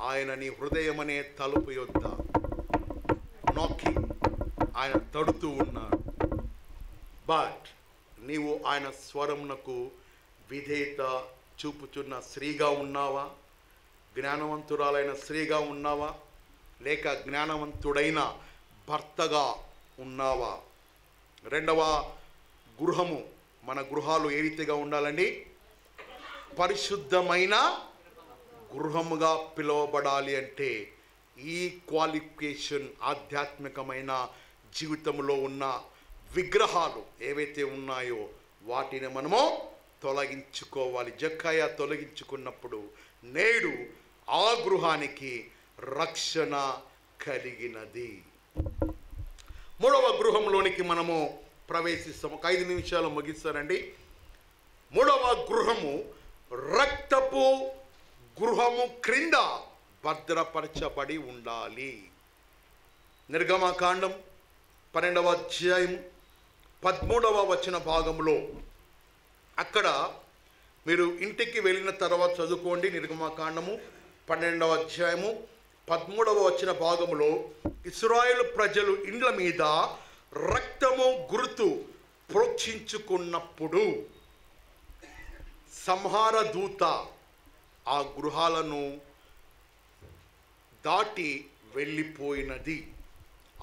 A: ఆయన నీ హృదయం అనే తలుపు యొద్ద నొక్కి ఆయన తడుతూ ఉన్నాడు. బట్ నీవు ఆయన స్వరమునకు విధేయత చూపుచున్న స్త్రీగా ఉన్నావా? జ్ఞానవంతురాలైన స్త్రీగా ఉన్నావా? లేక జ్ఞానవంతుడైన భర్తగా ఉన్నావా? రెండవ గృహము, మన గృహాలు ఏ రీతిగా ఉండాలండి? పరిశుద్ధమైన గృహముగా పిలువబడాలి. అంటే ఈ క్వాలిఫికేషన్ ఆధ్యాత్మికమైన జీవితంలో ఉన్న విగ్రహాలు ఏవైతే ఉన్నాయో వాటిని మనము తొలగించుకోవాలి. జక్కయ్య తొలగించుకున్నప్పుడు నేడు ఆ గృహానికి రక్షణ కలిగినది. మూడవ గృహంలోనికి మనము ప్రవేశిస్తాము. ఒక 5 నిమిషాలు ముగిస్తానండి. మూడవ గృహము రక్తపు గృహము క్రింద భద్రపరచబడి ఉండాలి. నిర్గమకాండం 12వ అధ్యాయం 13వ వచన భాగంలో, అక్కడ మీరు ఇంటికి వెళ్ళిన తర్వాత చదువుకోండి. నిర్గమకాండము 12వ అధ్యాయము 13వ వచన భాగంలో ఇశ్రాయేలు ప్రజలు ఇండ్ల మీద రక్తము గుర్తు ప్రోక్షించుకున్నప్పుడు సంహార దూత ఆ గృహాలను దాటి వెళ్ళిపోయినది.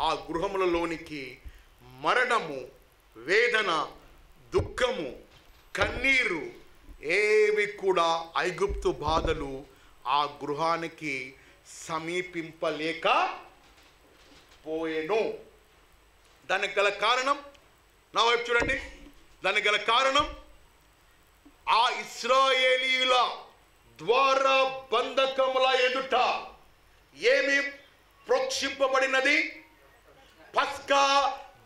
A: ఆ గృహములలోనికి మరణము, వేదన, దుఃఖము, కన్నీరు ఏవి కూడా ఐగుప్తు బాధలు ఆ గృహానికి సమీపింపలేకపోయెను. దానికి గల కారణం, నా వైపు చూడండి, దానికి గల కారణం ఆ ఇశ్రాయేలీయుల ద్వారా బంధకముల ఎదుట ఏమి ప్రోక్షింపబడినది? పస్కా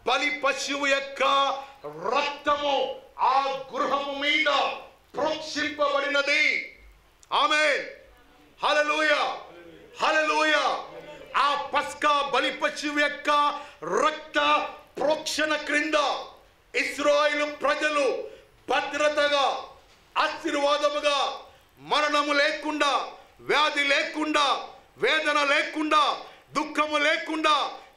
A: బలి పశువు యొక్క రక్తము ఆ గృహము మీద ప్రోక్షింపబడినది. ఆమేన్, హల్లెలూయా, హల్లెలూయా. ఆ పస్కా బలి పశువు యొక్క రక్త ప్రోక్షణ క్రింద ఇశ్రాయేలు ప్రజలు భద్రతగా, ఆశీర్వాదముగా, మరణము లేకుండా, వ్యాధి లేకుండా, వేదన లేకుండా, దుఃఖము లేకుండా,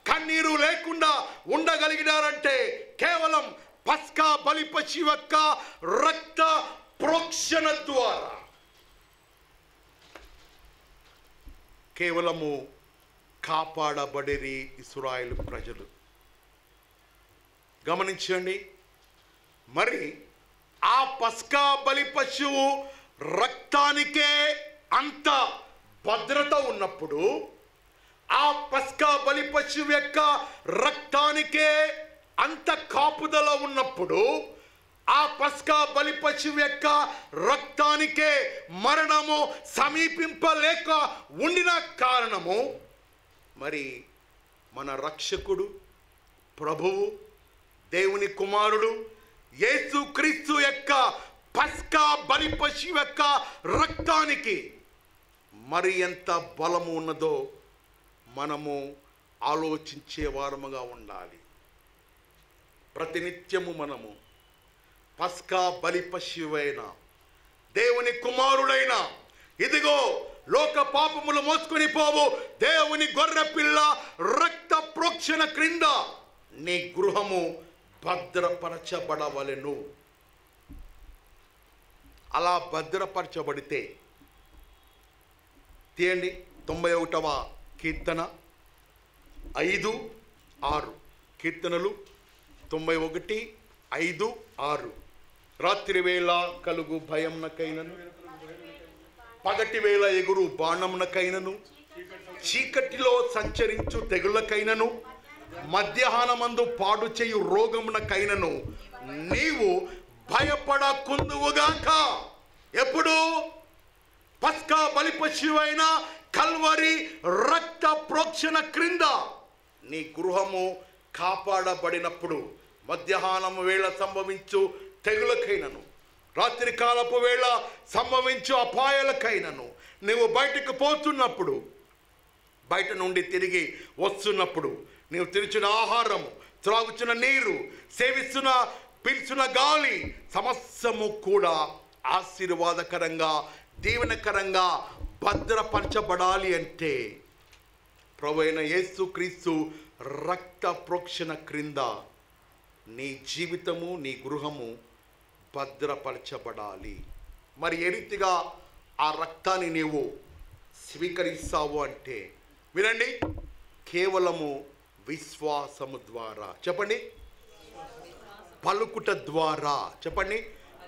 A: కన్నీరు లేకుండా ఉండగలిగినారంటే కేవలం పస్కా బలి పశువు యొక్క రక్త ప్రోక్షణ ద్వారా. కేవలము కాపాడబడిరి ఇశ్రాయేలు ప్రజలు. గమనించండి, మరి ఆ పస్కా బలి పశువు రక్తానికే అంత భద్రత ఉన్నప్పుడు, ఆ పస్కా బలి పశువు యొక్క రక్తానికే అంత కాపుదల ఉన్నప్పుడు, ఆ పస్కా బలి పశువు యొక్క రక్తానికే మరణము సమీపింపలేక ఉండిన కారణము, మరి మన రక్షకుడు, ప్రభువు, దేవుని కుమారుడు యేసుక్రీస్తు యొక్క పస్కా బలి పశువు యొక్క రక్తానికి మరి ఎంత బలము ఉన్నదో మనము ఆలోచించే వారముగా ఉండాలి. ప్రతినిత్యము మనము పస్కా బలి పశువైన దేవుని కుమారుడైన, ఇదిగో లోక పాపములు మోసుకొని పోవు దేవుని గొర్రె పిల్ల రక్త ప్రోక్షణ క్రింద నీ గృహము భద్రపరచబడవలెను. అలా భద్రపరచబడితే, తీయండి 91వ కీర్తన 5:6. కీర్తనలు 91, 5, 6. రాత్రి వేళ కలుగు భయంనకైనను, పగటి వేళ ఎగురు బాణమునకైనను, చీకటిలో సంచరించు తెగులకైనను, మధ్యాహ్నమందు పాడు చేయు రోగమునకైనను నీవు భయపడకుందువుగాక. ఎప్పుడు? పస్కా బలి పశువైన కల్వరి రక్త ప్రోక్షణ క్రింద నీ గృహము కాపాడబడినప్పుడు, మధ్యాహ్నము వేళ సంభవించు తెగులకైనను, రాత్రి కాలపు వేళ సంభవించు అపాయాలకైనను నువ్వు బయటకు పోతున్నప్పుడు, బయట నుండి తిరిగి వస్తున్నప్పుడు, నీవు తిరుచున్న ఆహారము, త్రాగుచున్న నీరు, సేవిస్తున్న పీల్చున్న గాలి సమస్తము కూడా ఆశీర్వాదకరంగా, దీవెనకరంగా భద్రపరచబడాలి అంటే ప్రభువైన యేసుక్రీస్తు రక్త ప్రోక్షణ క్రింద నీ జీవితము, నీ గృహము భద్రపరచబడాలి. మరి ఏ రీతిగా ఆ రక్తాన్ని నీవు స్వీకరిస్తావు అంటే వినండి, కేవలము విశ్వాసము ద్వారా. చెప్పండి, పలుకుట ద్వారా. చెప్పండి,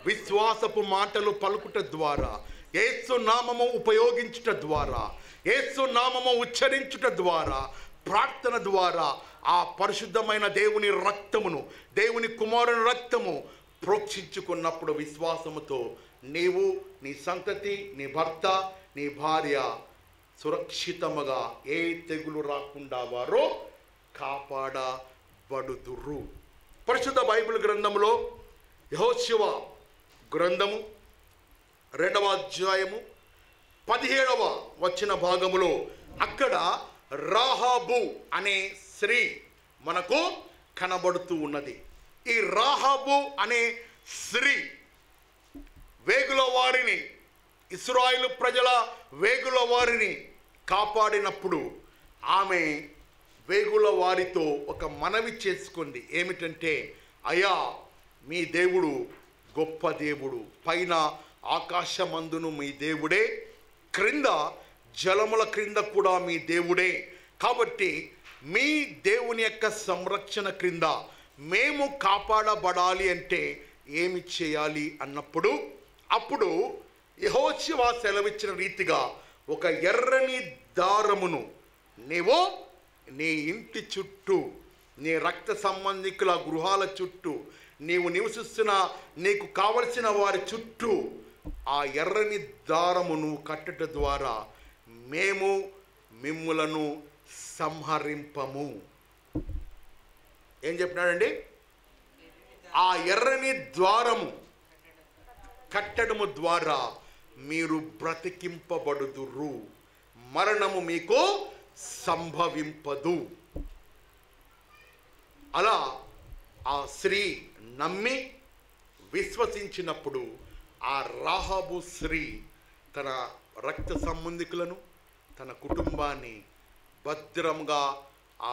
A: విశ్వాసపు మాటలు పలుకుట ద్వారా, యేసు నామము ఉపయోగించుట ద్వారా, యేసు నామము ఉచ్చరించుట ద్వారా, ప్రార్థన ద్వారా ఆ పరిశుద్ధమైన దేవుని రక్తమును, దేవుని కుమారుని రక్తము ప్రోక్షించుకున్నప్పుడు విశ్వాసముతో నీవు, నీ సంతతి, నీ భర్త, నీ భార్య సురక్షితముగా ఏ తెగులు రాకుండా వారో కాపాడబడుదురు. పరిశుద్ధ బైబిల్ గ్రంథంలో యెహోషువ గ్రంథము 2వ అధ్యాయము 17వ వచన భాగములో అక్కడ రాహాబు అనే స్త్రీ మనకు కనబడుతూ ఉన్నది. ఈ రాహాబు అనే స్త్రీ వేగుల వారిని, ఇశ్రాయేలు ప్రజల వేగుల వారిని కాపాడినప్పుడు ఆమె వేగుల వారితో ఒక మనవి చేసుకుంది. ఏమిటంటే, అయ్యా, మీ దేవుడు గొప్ప దేవుడు, పైన ఆకాశమందును మీ దేవుడే, క్రింద జలముల క్రింద కూడా మీ దేవుడే. కాబట్టి మీ దేవుని యొక్క సంరక్షణ క్రింద మేము కాపాడబడాలి అంటే ఏమి చేయాలి అన్నప్పుడు, అప్పుడు యెహోషువ సెలవిచ్చిన రీతిగా ఒక ఎర్రని దారమును నీవు నీ ఇంటి చుట్టూ, నీ రక్త సంబంధికుల గృహాల చుట్టూ, నీవు నివసిస్తున్న నీకు కావలసిన వారి చుట్టూ ఆ ఎర్రని దారమును కట్టుట ద్వారా మేము మిమ్ములను సంహరింపము. ఏం చెప్పినాడండి? ఆ ఎర్రని ద్వారము కట్టడము ద్వారా మీరు బ్రతికింపబడుదురు, మరణము మీకు సంభవింపదు. అలా ఆ స్త్రీ నమ్మి విశ్వసించినప్పుడు ఆ రాహాబు స్త్రీ తన రక్త సంబంధికులను, తన కుటుంబాన్ని భద్రంగా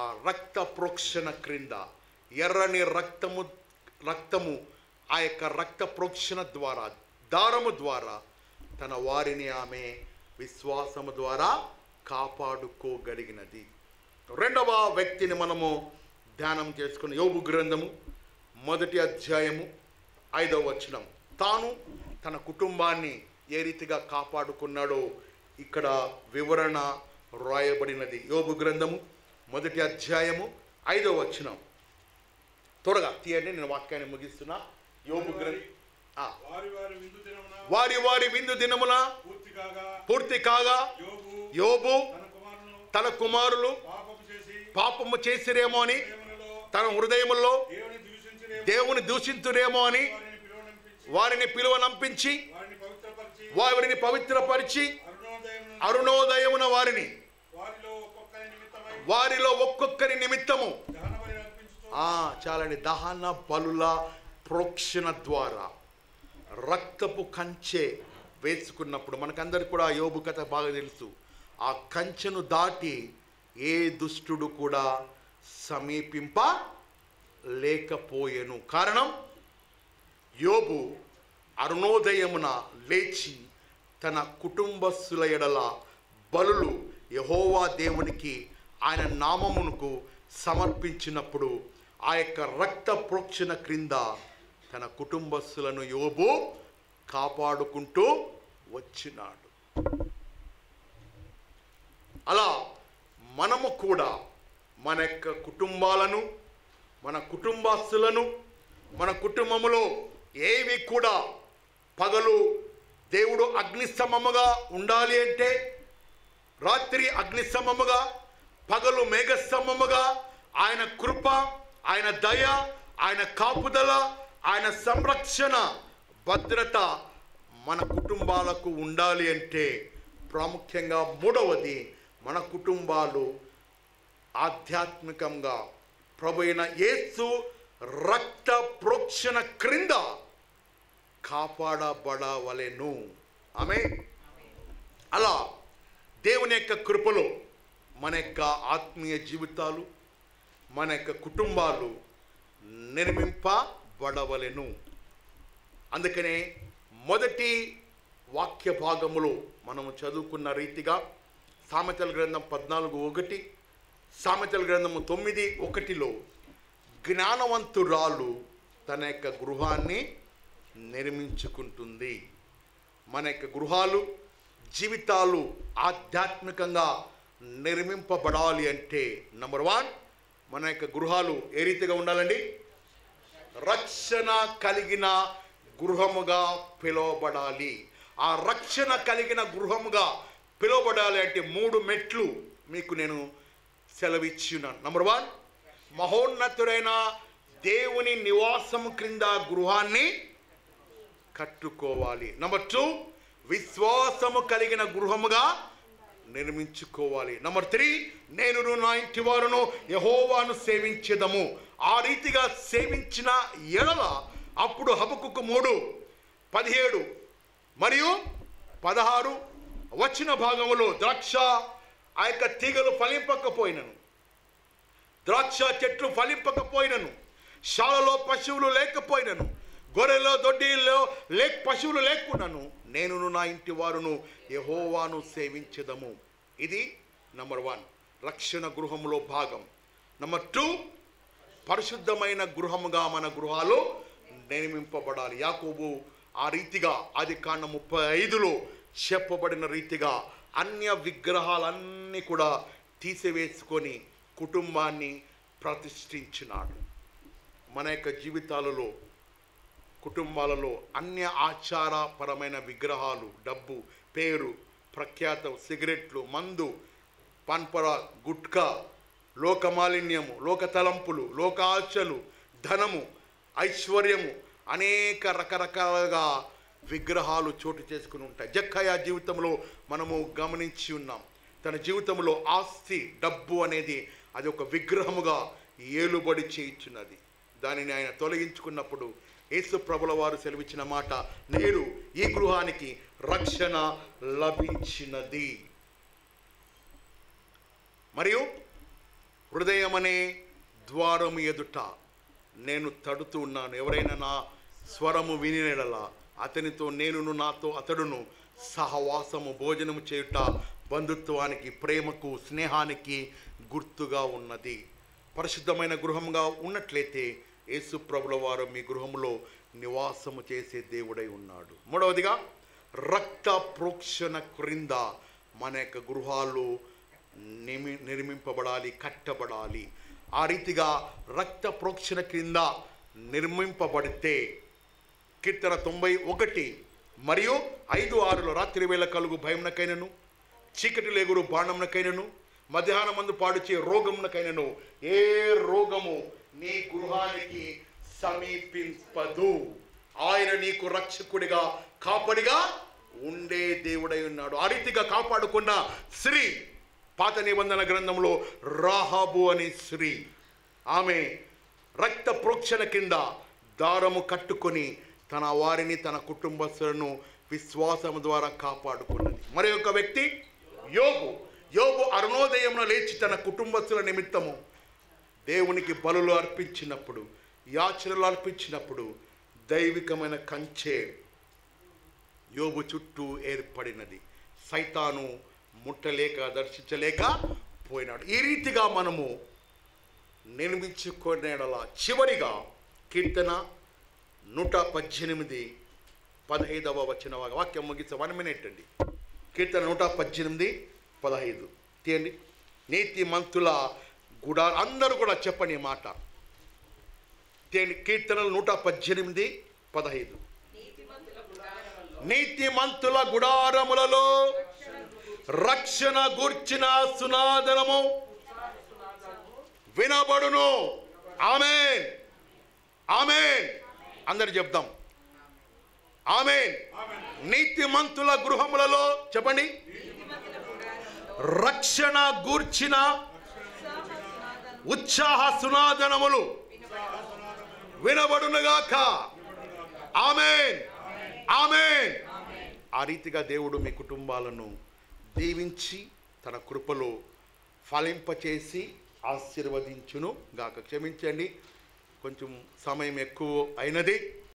A: ఆ రక్త ప్రోక్షణ క్రింద, ఎర్రని రక్తము ఆ యొక్క రక్త ప్రోక్షణ ద్వారా, దారము ద్వారా తన వారిని ఆమె విశ్వాసము ద్వారా కాపాడుకోగలిగినది. రెండవ వ్యక్తిని మనము ధ్యానం చేసుకుని యోబు గ్రంథము 1వ అధ్యాయము 5వ వచనం. తాను తన కుటుంబాన్ని ఏ రీతిగా కాపాడుకున్నాడో ఇక్కడ వివరణ రాయబడినది. యోబు గ్రంథము 1వ అధ్యాయము 5వ వచనం. త్వరగా తీయండి, నేను వాక్యాన్ని ముగిస్తున్నా. యోబు గ్రంథం వారి విందు దినమున పూర్తి కాగా యోబు తన కుమారులు పాపము చేసిరేమో అని, తన హృదయములో దేవుని దూషించురేమో అని వారిని పిలువనంపించి, వారిని పవిత్రపరిచి అరుణోదయమున వారిలో ఒక్కొక్కరి నిమిత్తము చాలండి దహన బలుల ప్రోక్షణ ద్వారా రక్తపు కంచె వేసుకున్నప్పుడు, మనకందరికి కూడా యోబు కథ బాగా తెలుసు. ఆ కంచెను దాటి ఏ దుష్టుడు కూడా సమీపింప లేకపోయెను. కారణం, యోబు అరుణోదయమున లేచి తన కుటుంబస్తుల ఎడల బలులు యెహోవా దేవునికి ఆయన నామమునకు సమర్పించినప్పుడు ఆ యొక్క రక్త ప్రోక్షణ క్రింద తన కుటుంబస్తులను యోబు కాపాడుకుంటూ వచ్చినాడు. అలా మనము కూడా మన యొక్క కుటుంబాలను, మన కుటుంబస్తులను, మన కుటుంబములో ఏవి కూడా పగలు దేవుడు అగ్నిస్తంభముగా ఉండాలి అంటే రాత్రి అగ్నిస్తంభముగా, పగలు మేఘస్తంభముగా ఆయన కృప, ఆయన దయ, ఆయన కాపుదల, ఆయన సంరక్షణ భద్రత మన కుటుంబాలకు ఉండాలి అంటే ప్రాముఖ్యంగా మూడవది, మన కుటుంబాలు ఆధ్యాత్మికంగా ప్రభు అయిన యేసు రక్త ప్రోక్షణ క్రింద కాపాడబడవలెను. ఆమేన్. అలా దేవుని యొక్క కృపలో మన యొక్క ఆత్మీయ జీవితాలు, మన యొక్క కుటుంబాలు నిర్మింపబడవలెను. అందుకనే మొదటి వాక్య భాగములో మనము చదువుకున్న రీతిగా సామెతల గ్రంథం 14:1, సామెతల గ్రంథము 9:1లో జ్ఞానవంతురాలు తన యొక్క గృహాన్ని నిర్మించుకుంటుంది. మన యొక్క గృహాలు, జీవితాలు ఆధ్యాత్మికంగా నిర్మింపబడాలి అంటే నంబర్ 1, మన యొక్క గృహాలు ఏ రీతిగా ఉండాలండి? రక్షణ కలిగిన గృహముగా పిలువబడాలి. ఆ రక్షణ కలిగిన గృహముగా పిలువబడాలి అంటే 3 మెట్లు మీకు నేను సెలవిచ్చున్నాను. నంబర్ 1, మహోన్నతుడైన దేవుని నివాసము క్రింద గృహాన్ని కట్టుకోవాలి. నంబర్ 2, విశ్వాసము కలిగిన గృహముగా నిర్మించుకోవాలి. నంబర్ 3, నేను నా ఇంటి వారును యెహోవాను సేవించెదము. ఆ రీతిగా సేవించిన ఎడల అప్పుడు హబక్కుకు 3:17 మరియు 16 వచ్చిన భాగములో ద్రాక్ష ఆ యొక్క తీగలు ఫలింపకపోయినను, ద్రాక్ష చెట్లు ఫలింపకపోయినను, శాలలో పశువులు లేకపోయినను, గొర్రెలో దొడ్డిలో పశువులు లేకున్నాను, నేను నా ఇంటి వారును యెహోవాను సేవించెదము. ఇది నంబర్ 1, రక్షణ గృహములో భాగం. నంబర్ 2, పరిశుద్ధమైన గృహముగా మన గృహాలు నిర్మింపబడాలి. యాకోబు ఆ రీతిగా ఆదికాండం 35లో చెప్పబడిన రీతిగా అన్య విగ్రహాలన్నీ కూడా తీసివేసుకొని కుటుంబాన్ని ప్రతిష్ఠించినాడు. మన యొక్క జీవితాలలో, కుటుంబాలలో అన్య ఆచారపరమైన విగ్రహాలు, డబ్బు, పేరు, ప్రఖ్యాత, సిగరెట్లు, మందు, పన్పర, గుట్కా, లోకమాలిన్యము, లోక తలంపులు, లోక ఆశలు, ధనము, ఐశ్వర్యము, అనేక రకరకాలుగా విగ్రహాలు చోటు చేసుకుని ఉంటాయి. జక్కయ్య జీవితంలో మనము గమనించి ఉన్నాం. తన జీవితంలో ఆస్తి, డబ్బు అనేది అది ఒక విగ్రహముగా ఏలుబడి చేయించున్నది. దానిని ఆయన తొలగించుకున్నప్పుడు యేసు ప్రభుల వారు సెలవిచ్చిన మాట, నేడు ఈ గృహానికి రక్షణ లభించినది. మరియు హృదయం అనే ద్వారము ఎదుట నేను తడుతూ ఉన్నాను. ఎవరైనా నా స్వరము వినినెడలా అతనితో నేనును, నాతో అతడును సహవాసము, భోజనము చేయుట బంధుత్వానికి, ప్రేమకు, స్నేహానికి గుర్తుగా ఉన్నది. పరిశుద్ధమైన గృహంగా ఉన్నట్లయితే యేసు ప్రభుల వారు మీ గృహములో నివాసము చేసే దేవుడై ఉన్నాడు. మూడవదిగా, రక్త ప్రోక్షణ క్రింద మన యొక్క గృహాలు నిర్మింపబడాలి, కట్టబడాలి. ఆ రీతిగా రక్త ప్రోక్షణ క్రింద నిర్మింపబడితే కీర్తన 91 మరియు 5:6లో రాత్రి వేళ కలుగు భయమునకైనను, చీకటి లేగురు బాణమునకైనను, మధ్యాహ్నమందు పాడుచే రోగమునకైనను ఏ రోగము నీ గృహానికి సమీపింపదు. ఆయన నీకు రక్షకుడిగా, కాపడిగా ఉండే దేవుడై ఉన్నాడు. ఆ రీతిగా కాపాడుకున్న స్త్రీ పాత నిబంధన గ్రంథంలో రాహాబు అనే స్త్రీ, ఆమె రక్త ప్రోక్షణ కింద దారము కట్టుకొని తన వారిని, తన కుటుంబస్తులను విశ్వాసము ద్వారా కాపాడుకున్నది. మరి ఒక వ్యక్తి యోబు అరుణోదయమున లేచి తన కుటుంబస్తుల నిమిత్తము దేవునికి బలులు అర్పించినప్పుడు, యాచనలు అర్పించినప్పుడు దైవికమైన కంచె యోబు చుట్టూ ఏర్పడినది. సైతాను ముట్టలేక, దర్శించలేక పోయినాడు. ఈ రీతిగా మనము నిర్మించుకునేలా చివరిగా కీర్తన 118 15వ వచన వాక్యం ముగిస్తే 1 minute అండి. కీర్తన 118 15 తీయండి. నీతి మంతుల గుడారం, అందరూ కూడా చెప్పండి ఈ మాట. తీయండి. కీర్తనలు 118 15. నీతి మంతుల గుడారములలో రక్షణ గూర్చిన సునాదనము వినబడును. ఆమేన్, ఆమేన్. అందరు చెప్దాం. ఆమేన్. నీతిమంతుల గృహములలో చెప్పండి, రక్షణ గూర్చిన ఉత్సాహ సునాదనములు వినబడునుగాక. ఆమేన్, ఆమేన్. ఆ రీతిగా దేవుడు మీ కుటుంబాలను దీవించి తన కృపలో ఫలింపచేసి ఆశీర్వదించును గాక. క్షమించండి, కొంచెం సమయం ఎక్కువ అయినది.